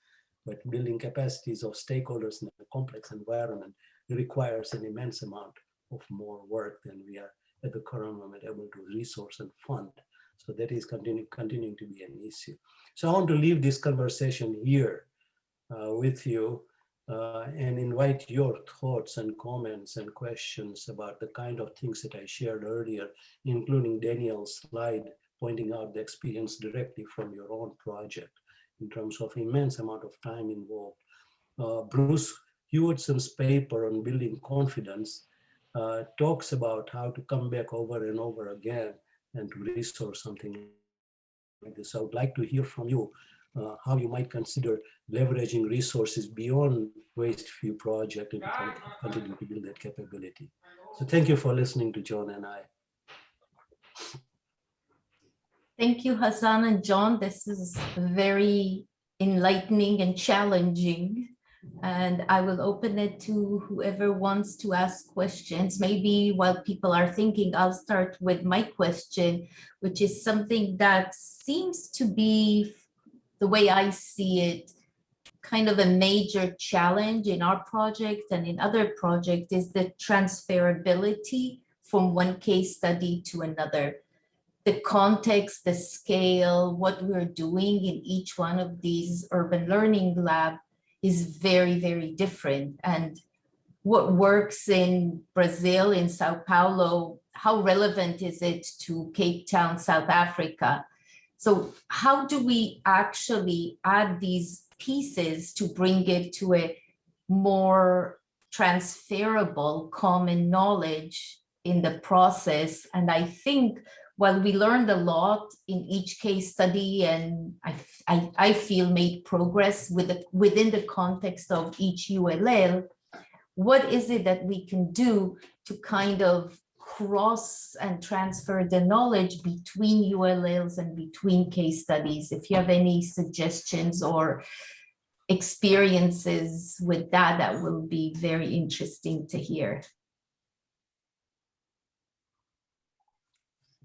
S2: But building capacities of stakeholders in a complex environment requires an immense amount of more work than we are at the current moment able to resource and fund. So that is continuing to be an issue. So I want to leave this conversation here with you and invite your thoughts and comments and questions about the kind of things that I shared earlier, including Daniel's slide pointing out the experience directly from your own project in terms of immense amount of time involved. Bruce Hewitt's paper on building confidence talks about how to come back over and over again and to resource something like this. I would like to hear from you how you might consider leveraging resources beyond waste-free project and continue to build that capability. So thank you for listening to John and I.
S1: Thank you, Hassan and John. This is very enlightening and challenging. And I will open it to whoever wants to ask questions. Maybe while people are thinking, I'll start with my question, which is something that seems to be, the way I see it, kind of a major challenge in our project and in other projects, is the transferability from one case study to another. The context, the scale, what we're doing in each one of these urban learning lab is very, very different. And what works in Brazil, in Sao Paulo, how relevant is it to Cape Town, South Africa? So how do we actually add these pieces to bring it to a more transferable common knowledge in the process? And I think while we learned a lot in each case study, and I feel made progress within the context of each ULL, what is it that we can do to kind of cross and transfer the knowledge between ULLs and between case studies? If you have any suggestions or experiences with that, that will be very interesting to hear.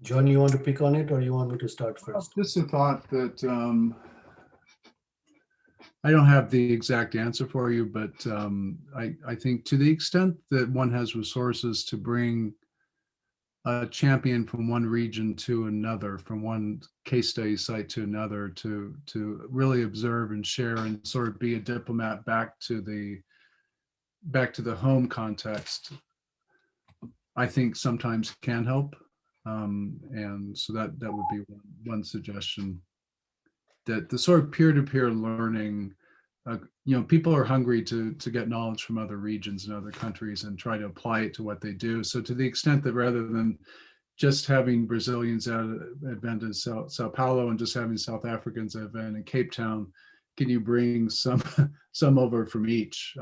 S2: John, you want to pick on it or you want me to start first?
S4: Just a thought that I don't have the exact answer for you, but I think to the extent that one has resources to bring a champion from one region to another, from one case study site to another, to really observe and share and sort of be a diplomat back to the home context, I think sometimes can help. And so that would be one suggestion, that the sort of peer-to-peer learning, people are hungry to get knowledge from other regions and other countries and try to apply it to what they do. So to the extent that rather than just having Brazilians at event in Sao Paulo and just having South Africans at event in Cape Town, can you bring some over from each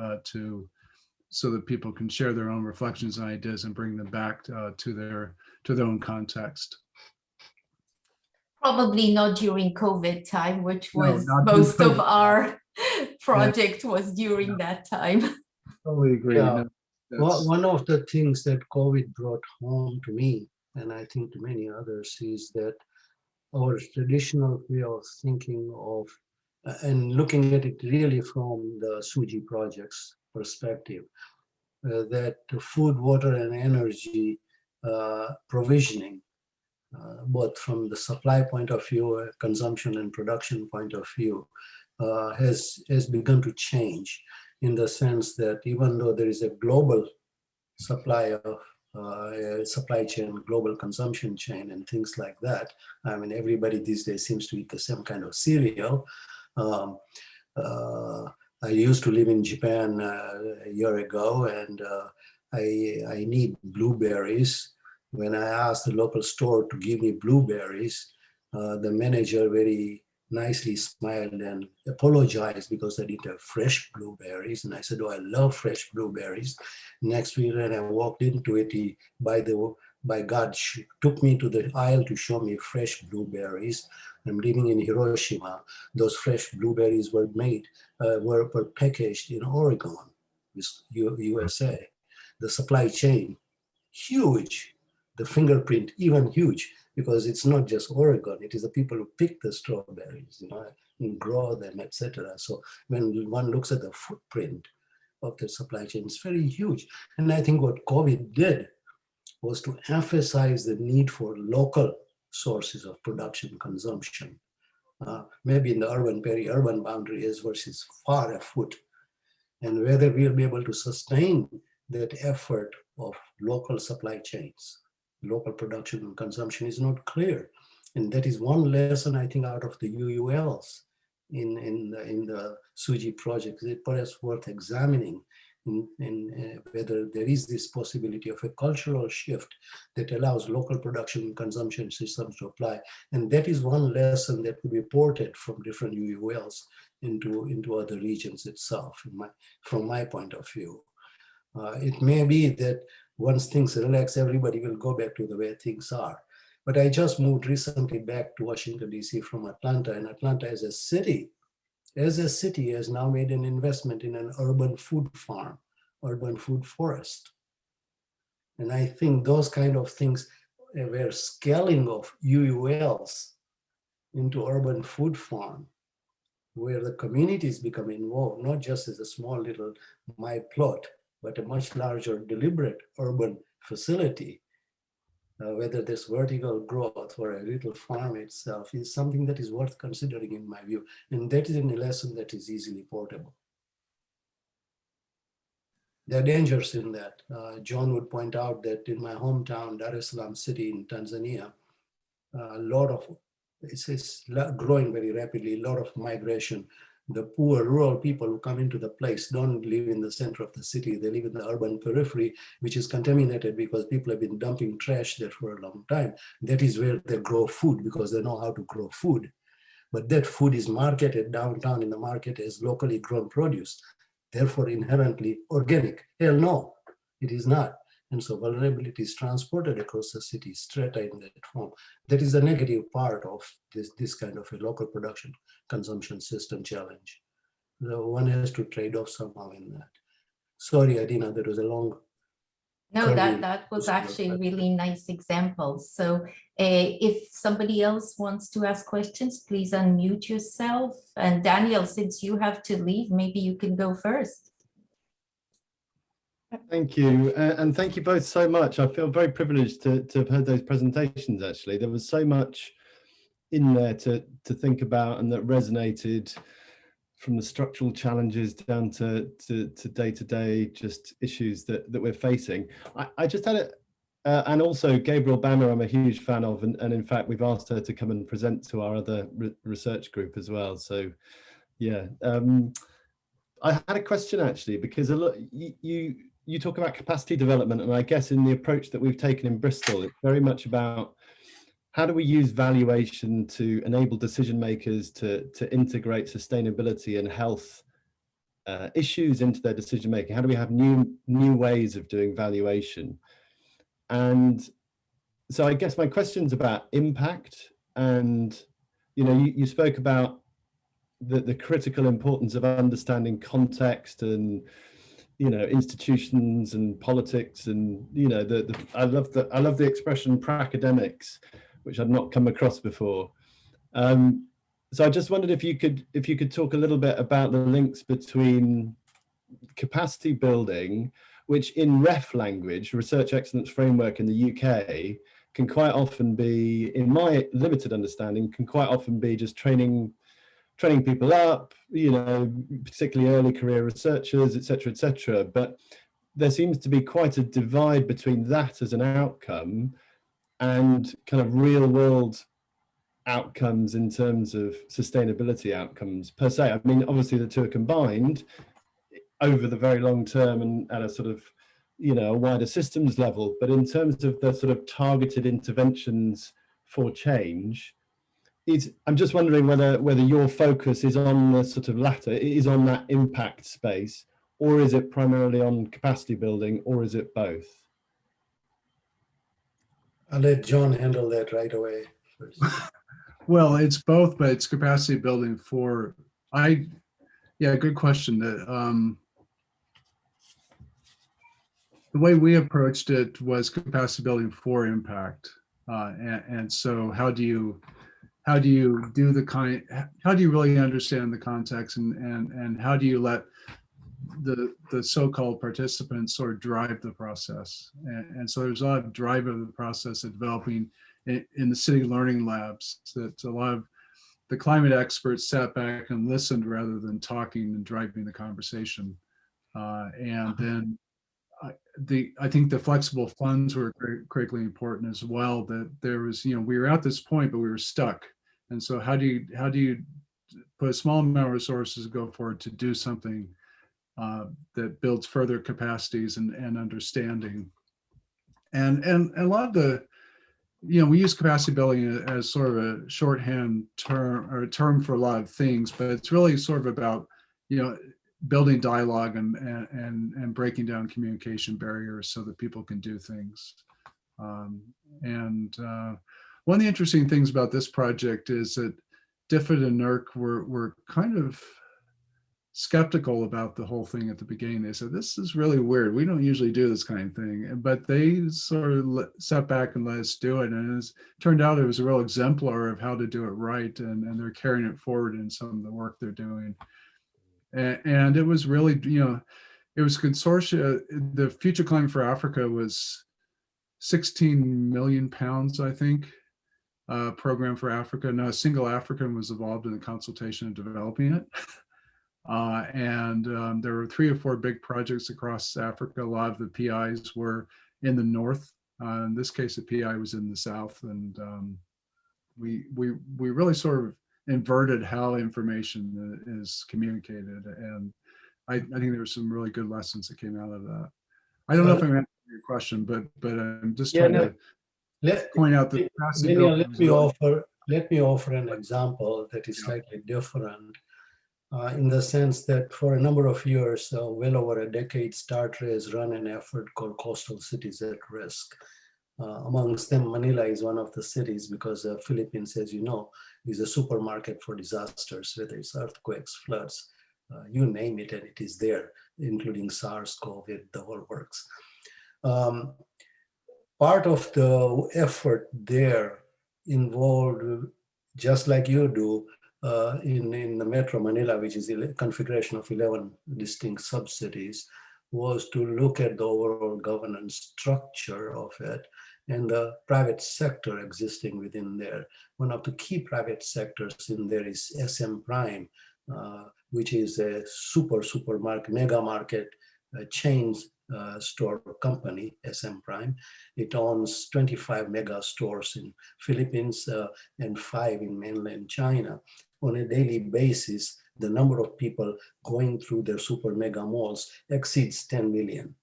S4: so that people can share their own reflections and ideas and bring them back to their own context?
S1: Probably not during COVID time, which was
S4: No, not
S1: most
S4: during
S1: of
S4: COVID.
S1: our project was during that time.
S4: Totally agree.
S2: Yeah.
S4: No,
S2: Well, one of the things that COVID brought home to me, and I think to many others, is that our traditional way of thinking of and looking at it really from the SUJI project's perspective, that food, water, and energy provisioning, both from the supply point of view, consumption and production point of view, has begun to change, in the sense that even though there is a global supply of supply chain, global consumption chain, and things like that. I mean, everybody these days seems to eat the same kind of cereal. I used to live in Japan a year ago, and I need blueberries. When I asked the local store to give me blueberries, the manager very nicely smiled and apologized because I didn't have fresh blueberries. And I said, oh, I love fresh blueberries. Next week, when I walked into it, he, by God, took me to the aisle to show me fresh blueberries. I'm living in Hiroshima. Those fresh blueberries were were packaged in Oregon, USA. The supply chain, huge. the fingerprint even huge, because it's not just Oregon, it is the people who pick the strawberries, and grow them, etc. So when one looks at the footprint of the supply chain, it's very huge. And I think what COVID did was to emphasize the need for local sources of production consumption. Maybe in the urban, peri-urban boundaries versus far afoot. And whether we'll be able to sustain that effort of local supply chains, local production and consumption is not clear. And that is one lesson, I think, out of the UULs in the SUGI project. It's perhaps worth examining in whether there is this possibility of a cultural shift that allows local production and consumption systems to apply. And that is one lesson that could be ported from different UULs into other regions itself, from my point of view. It may be that once things relax, everybody will go back to the way things are. But I just moved recently back to Washington, DC from Atlanta, and Atlanta as a city has now made an investment in an urban food farm, urban food forest. And I think those kind of things where scaling of UULs into urban food farm, where the communities become involved, not just as a small little my plot, but a much larger deliberate urban facility, whether this vertical growth or a little farm itself, is something that is worth considering in my view. And that is a lesson that is easily portable. There are dangers in that. John would point out that in my hometown, Dar es Salaam city in Tanzania, it's growing very rapidly, a lot of migration. The poor rural people who come into the place don't live in the center of the city. They live in the urban periphery, which is contaminated because people have been dumping trash there for a long time. That is where they grow food because they know how to grow food. But that food is marketed downtown in the market as locally grown produce, therefore inherently organic. Hell no, it is not. And so vulnerability is transported across the city strata in that form. That is the negative part of this kind of a local production consumption system challenge. So one has to trade off somehow in that. Sorry, Adina, there was a long.
S1: No, that was actually a really nice example. So if somebody else wants to ask questions, please unmute yourself. And Daniel, since you have to leave, maybe you can go first.
S5: Thank you. And thank you both so much. I feel very privileged to have heard those presentations, actually. There was so much in there to think about and that resonated, from the structural challenges down to day-to-day just issues that we're facing. I just had a, and also Gabriel Banner, I'm a huge fan of, and in fact, we've asked her to come and present to our other research group as well. So yeah, I had a question actually, because a lot, you talk about capacity development, and I guess in the approach that we've taken in Bristol, it's very much about how do we use valuation to enable decision makers to integrate sustainability and health issues into their decision making? How do we have new ways of doing valuation? And so I guess my question's about impact, and you spoke about the critical importance of understanding context and institutions and politics, and I love the expression pracademics, which I'd not come across before. So I just wondered if you could talk a little bit about the links between capacity building, which in REF language, Research Excellence Framework in the UK, can quite often be, in my limited understanding, can quite often be just training people up, particularly early career researchers, et cetera, but there seems to be quite a divide between that as an outcome and kind of real world outcomes in terms of sustainability outcomes per se. I mean, obviously the two are combined over the very long term and at a sort of, a wider systems level, but in terms of the sort of targeted interventions for change, I'm just wondering whether your focus is on the sort of latter, is on that impact space, or is it primarily on capacity building, or is it both?
S2: I'll let John handle that right away.
S4: Well, it's both, but it's capacity building for, yeah, good question. The the way we approached it was capacity building for impact. And so how do you do the kind, how do you really understand the context, and how do you let the so-called participants sort of drive the process? And so there's a lot of drive of the process of developing in the city learning labs, that a lot of the climate experts sat back and listened rather than talking and driving the conversation. And then I think the flexible funds were critically important as well, that there was, we were at this point, but we were stuck. And so how do you put a small amount of resources to go forward to do something that builds further capacities and understanding? And a lot of the, we use capacity building as sort of a shorthand term, or a term for a lot of things, but it's really sort of about, building dialogue and breaking down communication barriers so that people can do things. One of the interesting things about this project is that DFID and NERC were kind of skeptical about the whole thing at the beginning. They said, this is really weird. We don't usually do this kind of thing. But they sort of sat back and let us do it. And it turned out it was a real exemplar of how to do it right. And they're carrying it forward in some of the work they're doing. And it was really, it was consortia. The Future Climate for Africa was 16 million pounds, I think, program for Africa. Not a single African was involved in the consultation of developing it. There were 3 or 4 big projects across Africa. A lot of the PIs were in the north. In this case, the PI was in the south. And we really sort of inverted how information is communicated. And I think there were some really good lessons that came out of that. I don't know if I'm answering your question, but I'm just trying to point out that
S2: let me offer an example that is slightly different, in the sense that for a number of years, well over a decade, StarTrade has run an effort called Coastal Cities at Risk. Amongst them, Manila is one of the cities, because the Philippines, as you know, is a supermarket for disasters, whether it's earthquakes, floods, you name it, and it is there, including SARS, COVID, the whole works. Part of the effort there involved, just like you do, in the Metro Manila, which is a configuration of 11 distinct sub-cities, was to look at the overall governance structure of it and the private sector existing within there. One of the key private sectors in there is SM Prime, which is a supermarket, mega market chains store company, SM Prime. It owns 25 mega stores in Philippines and 5 in mainland China. On a daily basis, the number of people going through their super mega malls exceeds 10 million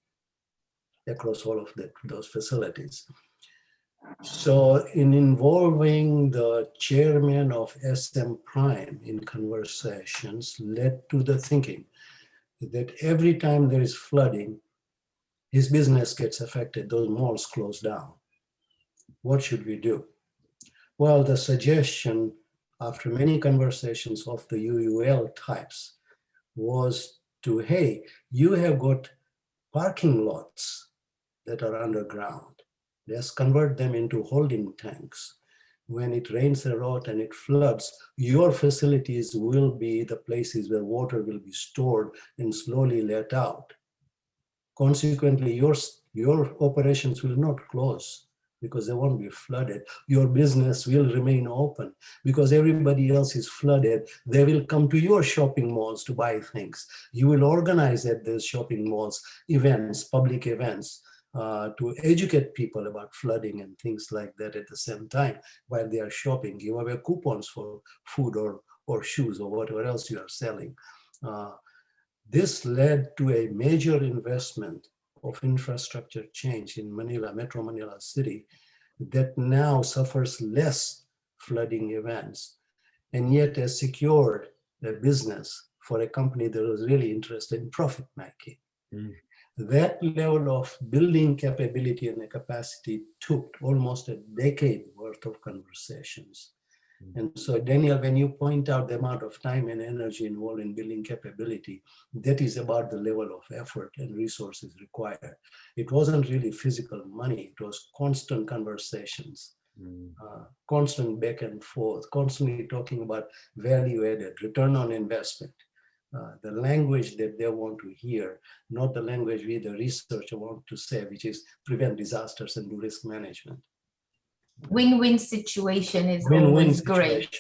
S2: across all of those facilities. So in involving the chairman of SM Prime in conversations led to the thinking that every time there is flooding, his business gets affected, those malls close down. What should we do? Well, the suggestion after many conversations of the UUL types was to, hey, you have got parking lots that are underground. Let's convert them into holding tanks. When it rains a lot and it floods, your facilities will be the places where water will be stored and slowly let out. Consequently, your operations will not close because they won't be flooded. Your business will remain open because everybody else is flooded. They will come to your shopping malls to buy things. You will organize at those shopping malls events, public events, to educate people about flooding and things like that at the same time while they are shopping. Give away coupons for food or shoes or whatever else you are selling. This led to a major investment of infrastructure change in Manila, Metro Manila city, that now suffers less flooding events and yet has secured a business for a company that was really interested in profit making. That level of building capability and capacity took almost a decade worth of conversations. And so, Daniel, when you point out the amount of time and energy involved in building capability, that is about the level of effort and resources required. It wasn't really physical money, it was constant conversations, constant back and forth, constantly talking about value added, return on investment, the language that they want to hear, not the language we, the researcher, want to say, which is prevent disasters and do risk management.
S1: Win-win situation is
S2: Win-win
S1: always
S2: situation.
S1: great.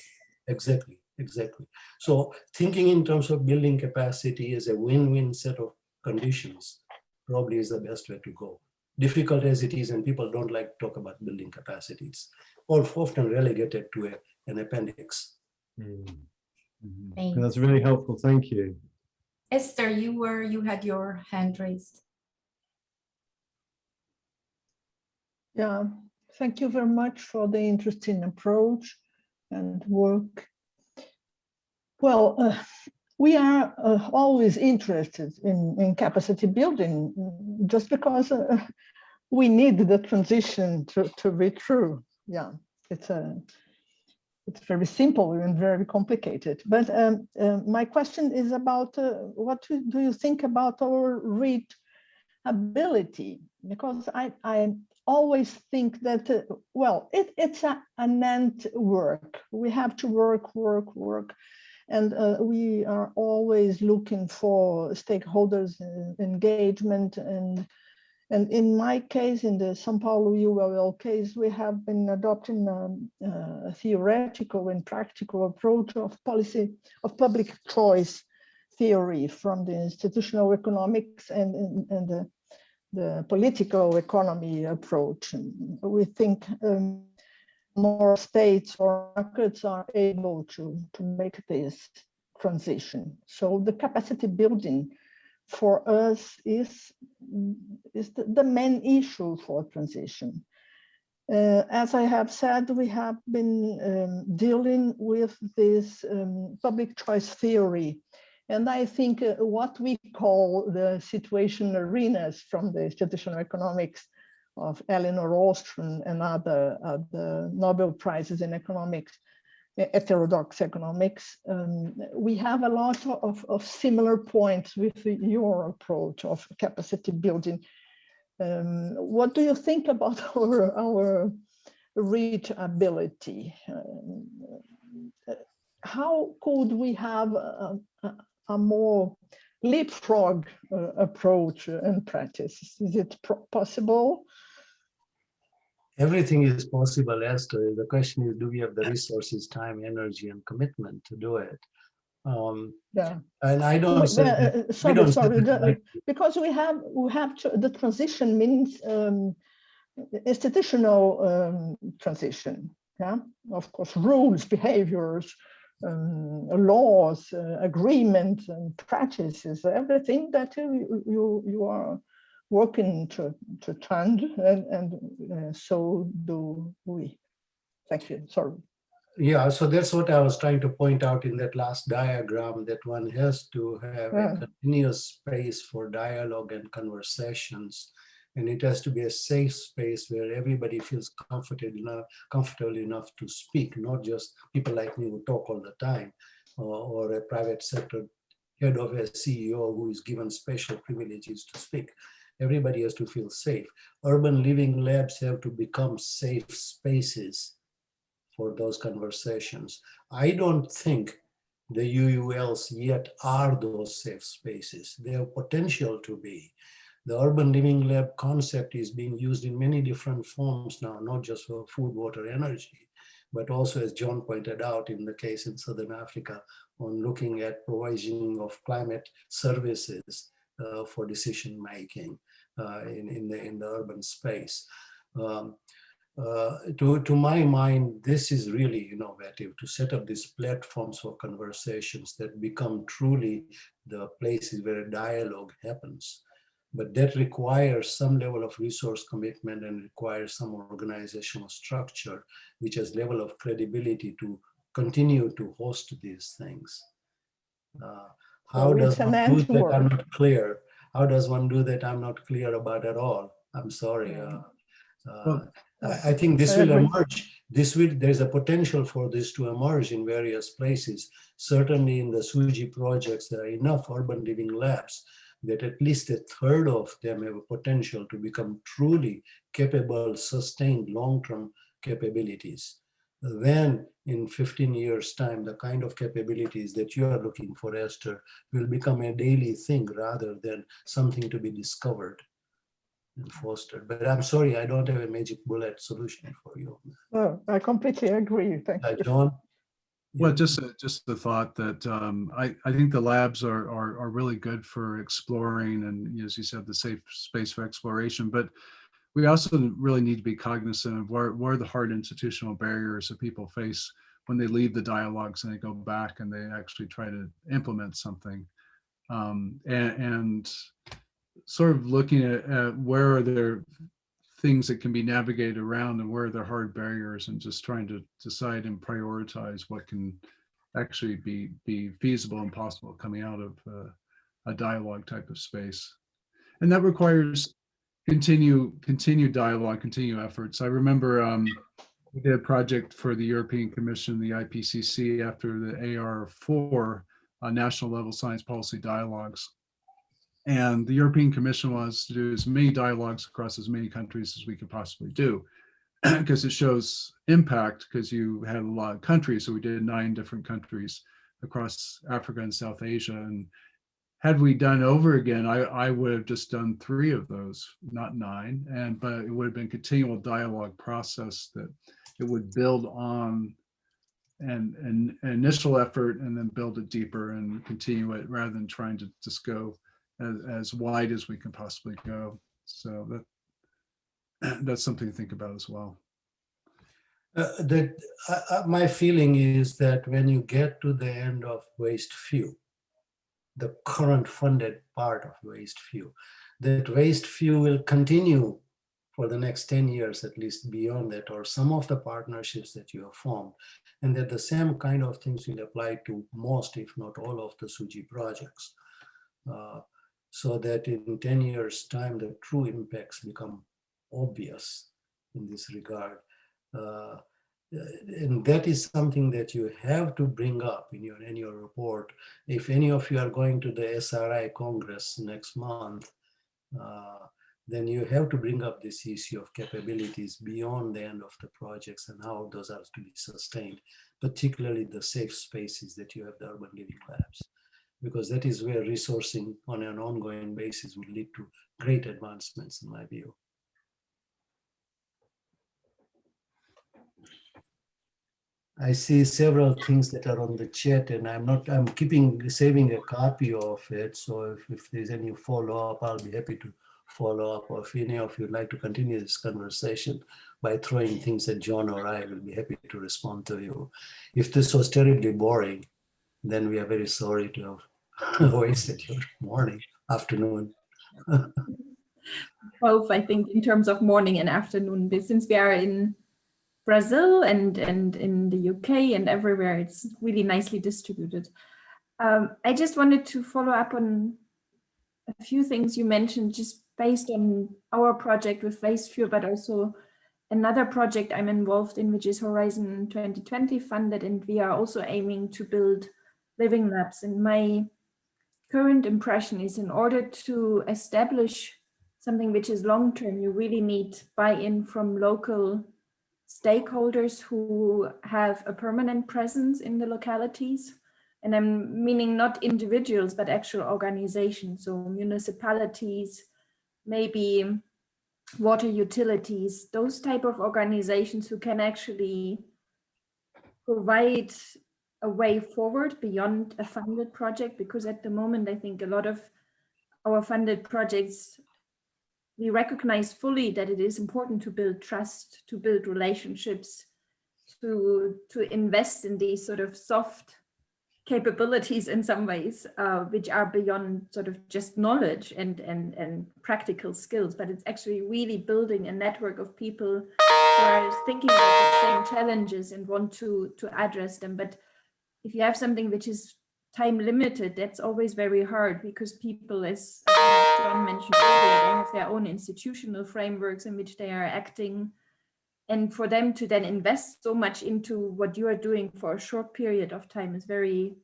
S2: Exactly, exactly. So thinking in terms of building capacity is a win-win set of conditions probably is the best way to go. Difficult as it is, and people don't like to talk about building capacities, or often relegated to an appendix.
S1: Thanks.
S5: That's really helpful. Thank you.
S1: Esther, you had your hand raised.
S6: Yeah, thank you very much for the interesting approach and work. Well, we are always interested in capacity building just because we need the transition to be true. Yeah, it's very simple and very complicated. But my question is about what do you think about our reachability? Because I always think that, well, it's an end work. We have to work. And we are always looking for stakeholders engagement. And in my case, in the São Paulo ULL case, we have been adopting a theoretical and practical approach of policy of public choice theory from the institutional economics and the political economy approach. And we think more states or markets are able to make this transition. So the capacity building for us is the main issue for transition. As I have said, we have been dealing with this public choice theory. And I think what we call the situation arenas from the institutional economics of Elinor Ostrom and other Nobel Prizes in economics, heterodox economics, we have a lot of similar points with your approach of capacity building. What do you think about our reachability? How could we have a more leapfrog approach and practice? Is it possible?
S2: Everything is possible, Esther. The question is, do we have the resources, time, energy, and commitment to do it?
S6: Yeah.
S2: And I don't say that,
S6: sorry, because we have to, the transition means institutional transition. Yeah, of course, rules, behaviors, laws, agreements, and practices, everything that you are working to change, and so do we. Thank you. Sorry.
S2: Yeah, so that's what I was trying to point out in that last diagram, that one has to have a continuous space for dialogue and conversations. And it has to be a safe space where everybody feels comfortable enough to speak, not just people like me who talk all the time, or a private sector head of a CEO who is given special privileges to speak. Everybody has to feel safe. Urban living labs have to become safe spaces for those conversations. I don't think the UULs yet are those safe spaces. They have potential to be. The urban living lab concept is being used in many different forms now, not just for food, water, energy, but also, as John pointed out, in the case in Southern Africa, on looking at provisioning of climate services for decision making in the urban space. To my mind, this is really innovative, to set up these platforms for conversations that become truly the places where a dialogue happens. But that requires some level of resource commitment and requires some organizational structure, which has level of credibility to continue to host these things. How does one do that? I'm not clear. How does one do that? I'm not clear about at all. I'm sorry. I think this will emerge There's a potential for this to emerge in various places. Certainly in the SUJI projects, there are enough urban living labs that at least a third of them have a potential to become truly capable, sustained long-term capabilities. Then in 15 years' time, the kind of capabilities that you are looking for, Esther, will become a daily thing rather than something to be discovered and fostered. But I'm sorry, I don't have a magic bullet solution for you.
S6: Oh, I completely agree. Thank you.
S2: John?
S4: Well, just the thought that I think the labs are really good for exploring and, as you said, the safe space for exploration. But we also really need to be cognizant of where the hard institutional barriers that people face when they leave the dialogues and they go back and they actually try to implement something. And sort of looking at where are there things that can be navigated around and where are there hard barriers, and just trying to decide and prioritize what can actually be feasible and possible coming out of a dialogue type of space. And that requires continue dialogue, continue efforts. I remember we did a project for the European Commission, the IPCC, after the AR4 national level science policy dialogues. And the European Commission wants to do as many dialogues across as many countries as we could possibly do, because it shows impact, because you had a lot of countries. So we did 9 different countries across Africa and South Asia. And had we done over again, I would have just done 3 of those, not 9. But it would have been continual dialogue process that it would build on an initial effort and then build it deeper and continue it, rather than trying to just go as wide as we can possibly go. So that's something to think about as well.
S2: My feeling is that when you get to the end of waste fuel, the current funded part of waste fuel, that waste fuel will continue for the next 10 years, at least beyond that, or some of the partnerships that you have formed, and that the same kind of things will apply to most, if not all, of the SUJI projects. So that in 10 years' time, the true impacts become obvious in this regard. And that is something that you have to bring up in your annual report. If any of you are going to the SRI Congress next month, then you have to bring up this issue of capabilities beyond the end of the projects and how those are to be sustained, particularly the safe spaces that you have, the urban living labs, because that is where resourcing on an ongoing basis will lead to great advancements, in my view. I see several things that are on the chat, and I'm saving a copy of it. So if there's any follow-up, I'll be happy to follow up. Or if any of you would like to continue this conversation by throwing things at John or I will be happy to respond to you. If this was terribly boring, then we are very sorry to have wasted your morning, afternoon.
S3: Both, I think, in terms of morning and afternoon, but since we are in Brazil and in the UK and everywhere, it's really nicely distributed. I just wanted to follow up on a few things you mentioned, just based on our project with waste fuel, but also another project I'm involved in, which is Horizon 2020 funded, and we are also aiming to build living labs. And my current impression is, in order to establish something which is long-term, you really need buy-in from local stakeholders who have a permanent presence in the localities. And I'm meaning not individuals, but actual organizations, so municipalities, maybe water utilities, those type of organizations who can actually provide a way forward beyond a funded project. Because at the moment, I think a lot of our funded projects, we recognize fully that it is important to build trust, to build relationships, to invest in these sort of soft capabilities in some ways, which are beyond sort of just knowledge and practical skills, but it's actually really building a network of people who are thinking about the same challenges and want to address them. But if you have something which is time limited, that's always very hard, because people, as John mentioned earlier, they have their own institutional frameworks in which they are acting. And for them to then invest so much into what you are doing for a short period of time is very,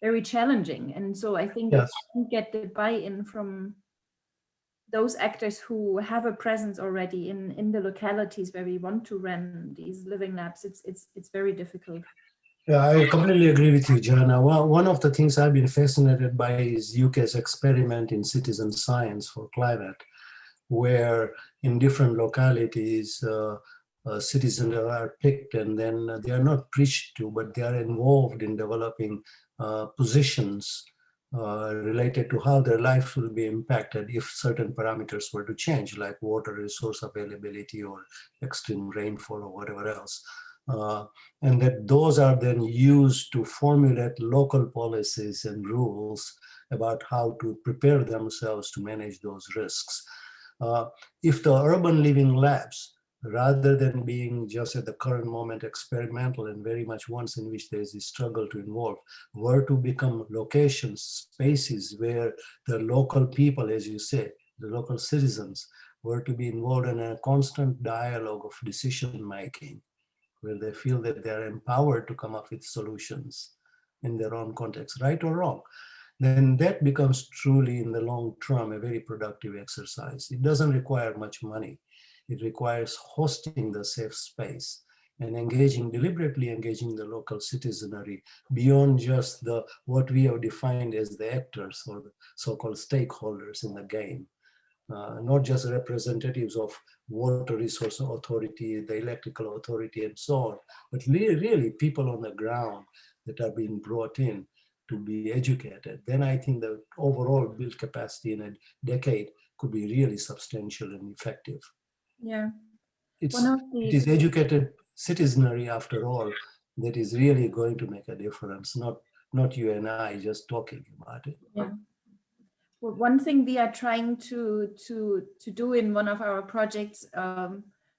S3: very challenging. And so I think
S2: Yes.
S3: if you get the buy-in from those actors who have a presence already in the localities where we want to run these living labs, it's very difficult.
S2: Yeah, I completely agree with you, Jana. Well, one of the things I've been fascinated by is UK's experiment in citizen science for climate, where in different localities, citizens are picked and then they are not preached to, but they are involved in developing positions related to how their life will be impacted if certain parameters were to change, like water resource availability or extreme rainfall or whatever else. And that those are then used to formulate local policies and rules about how to prepare themselves to manage those risks. If the urban living labs, rather than being just at the current moment experimental and very much ones in which there is a struggle to involve, were to become locations, spaces where the local people, as you say, the local citizens, were to be involved in a constant dialogue of decision making, where they feel that they're empowered to come up with solutions in their own context, right or wrong, then that becomes truly in the long term a very productive exercise. It doesn't require much money. It requires hosting the safe space and deliberately engaging the local citizenry beyond just what we have defined as the actors or the so-called stakeholders in the game. Not just representatives of water resource authority, the electrical authority and so on, but really people on the ground that are being brought in to be educated. Then I think the overall build capacity in a decade could be really substantial and effective.
S3: Yeah.
S2: It is educated citizenry after all that is really going to make a difference, not you and I just talking about it.
S3: Yeah. Well, one thing we are trying to do in one of our projects,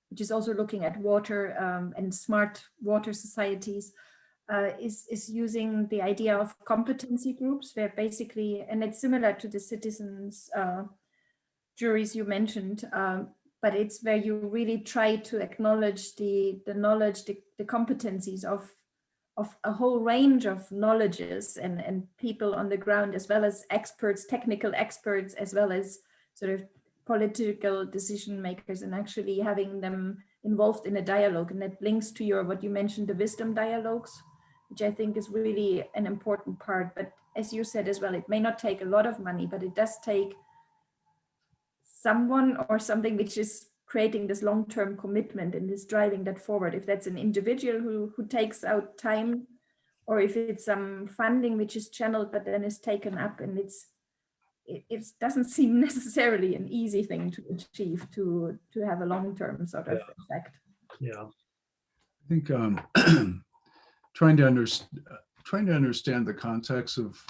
S3: which is also looking at water and smart water societies, is using the idea of competency groups, where basically, and it's similar to the citizens juries you mentioned, but it's where you really try to acknowledge the knowledge, the competencies of a whole range of knowledges and people on the ground, as well as experts, technical experts, as well as sort of political decision makers, and actually having them involved in a dialogue. And that links to what you mentioned, the wisdom dialogues, which I think is really an important part. But as you said as well, it may not take a lot of money, but it does take someone or something which is creating this long-term commitment and is driving that forward. If that's an individual who takes out time, or if it's some funding which is channeled but then is taken up, and it doesn't seem necessarily an easy thing to achieve to have a long-term sort of effect.
S2: Yeah,
S4: I think trying to understand the context of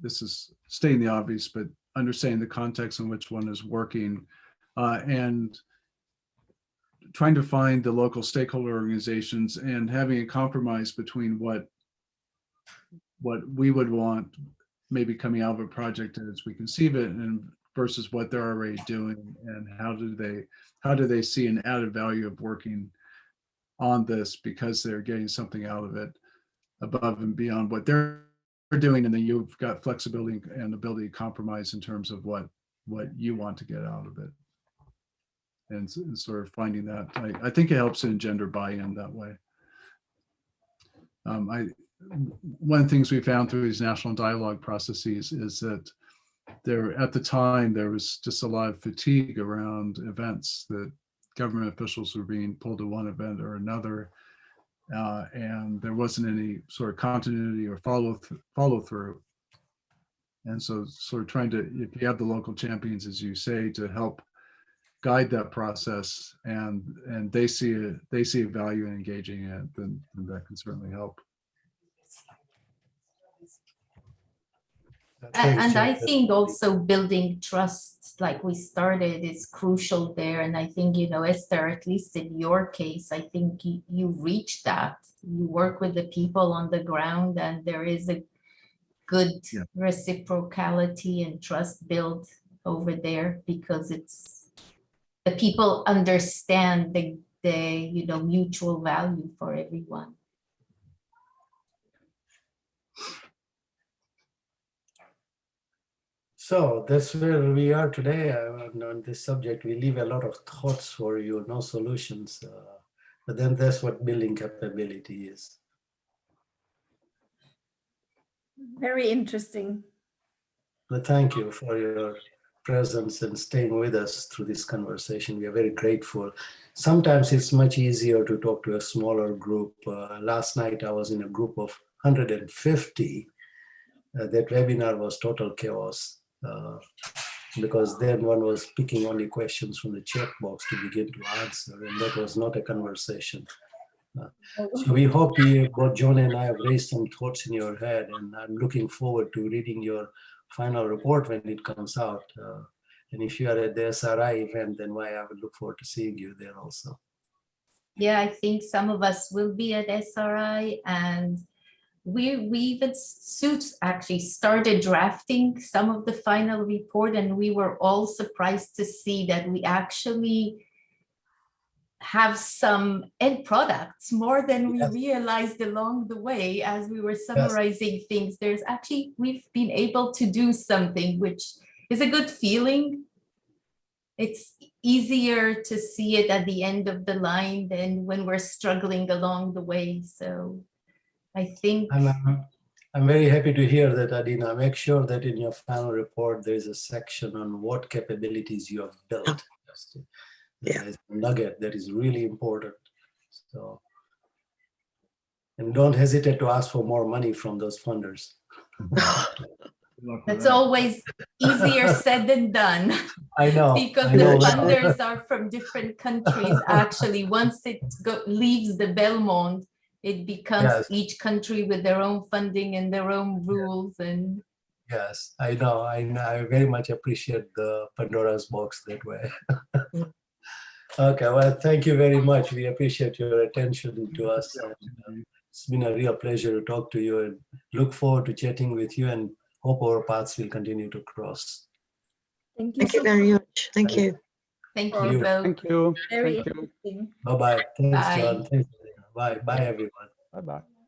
S4: this is stating the obvious, but understanding the context in which one is working, and trying to find the local stakeholder organizations and having a compromise between what we would want maybe coming out of a project as we conceive it, and versus what they're already doing, and how do they see an added value of working on this because they're getting something out of it above and beyond what they're doing, and then you've got flexibility and ability to compromise in terms of what you want to get out of it, and sort of finding that. I think it helps to engender buy-in that way. One of the things we found through these national dialogue processes is that at the time there was just a lot of fatigue around events, that government officials were being pulled to one event or another, and there wasn't any sort of continuity or follow through. And so sort of trying to, if you have the local champions, as you say, to help guide that process, and they see a value in engaging in it, then that can certainly help.
S1: And I think also building trust, like we started, is crucial there. And I think, Esther, at least in your case, I think you reach that. You work with the people on the ground, and there is a good reciprocality and trust built over there, because the people understand the mutual value for everyone.
S2: So that's where we are today on this subject. We leave a lot of thoughts for you, no solutions. But then that's what building capability is.
S3: Very interesting.
S2: But thank you for your presence and staying with us through this conversation. We are very grateful. Sometimes it's much easier to talk to a smaller group. Last night I was in a group of 150. That webinar was total chaos. Because then one was picking only questions from the chat box to begin to answer, and that was not a conversation. So we hope both John and I have raised some thoughts in your head, and I'm looking forward to reading your final report when it comes out. And if you are at the SRI event, then I would look forward to seeing you there also.
S1: Yeah, I think some of us will be at SRI, and we even actually started drafting some of the final report, and we were all surprised to see that we actually have some end products more than we realized along the way as we were summarizing things. There's actually, we've been able to do something, which is a good feeling. It's easier to see it at the end of the line than when we're struggling along the way. So I think
S2: I'm very happy to hear that, Adina. Make sure that in your final report, there's a section on what capabilities you have built. There's a nugget that is really important. So, and don't hesitate to ask for more money from those funders.
S1: that's always easier said than done.
S2: I know.
S1: Because
S2: I
S1: the
S2: know.
S1: funders are from different countries. Actually, once it leaves the Belmont, it becomes each country with their own funding and their own rules. And
S2: yes, I know. I very much appreciate the Pandora's box that way. Okay, well, thank you very much. We appreciate your attention to us. And, it's been a real pleasure to talk to you, and look forward to chatting with you, and hope our paths will continue to cross.
S3: Thank you.
S7: Thank you very much. Thank you.
S1: thank
S2: you.
S1: you both.
S8: Thank you.
S3: Very
S8: Thank you.
S3: interesting.
S2: Bye-bye. Thanks,
S1: Bye.
S2: John. Thanks. Bye. Bye, everyone.
S8: Bye-bye.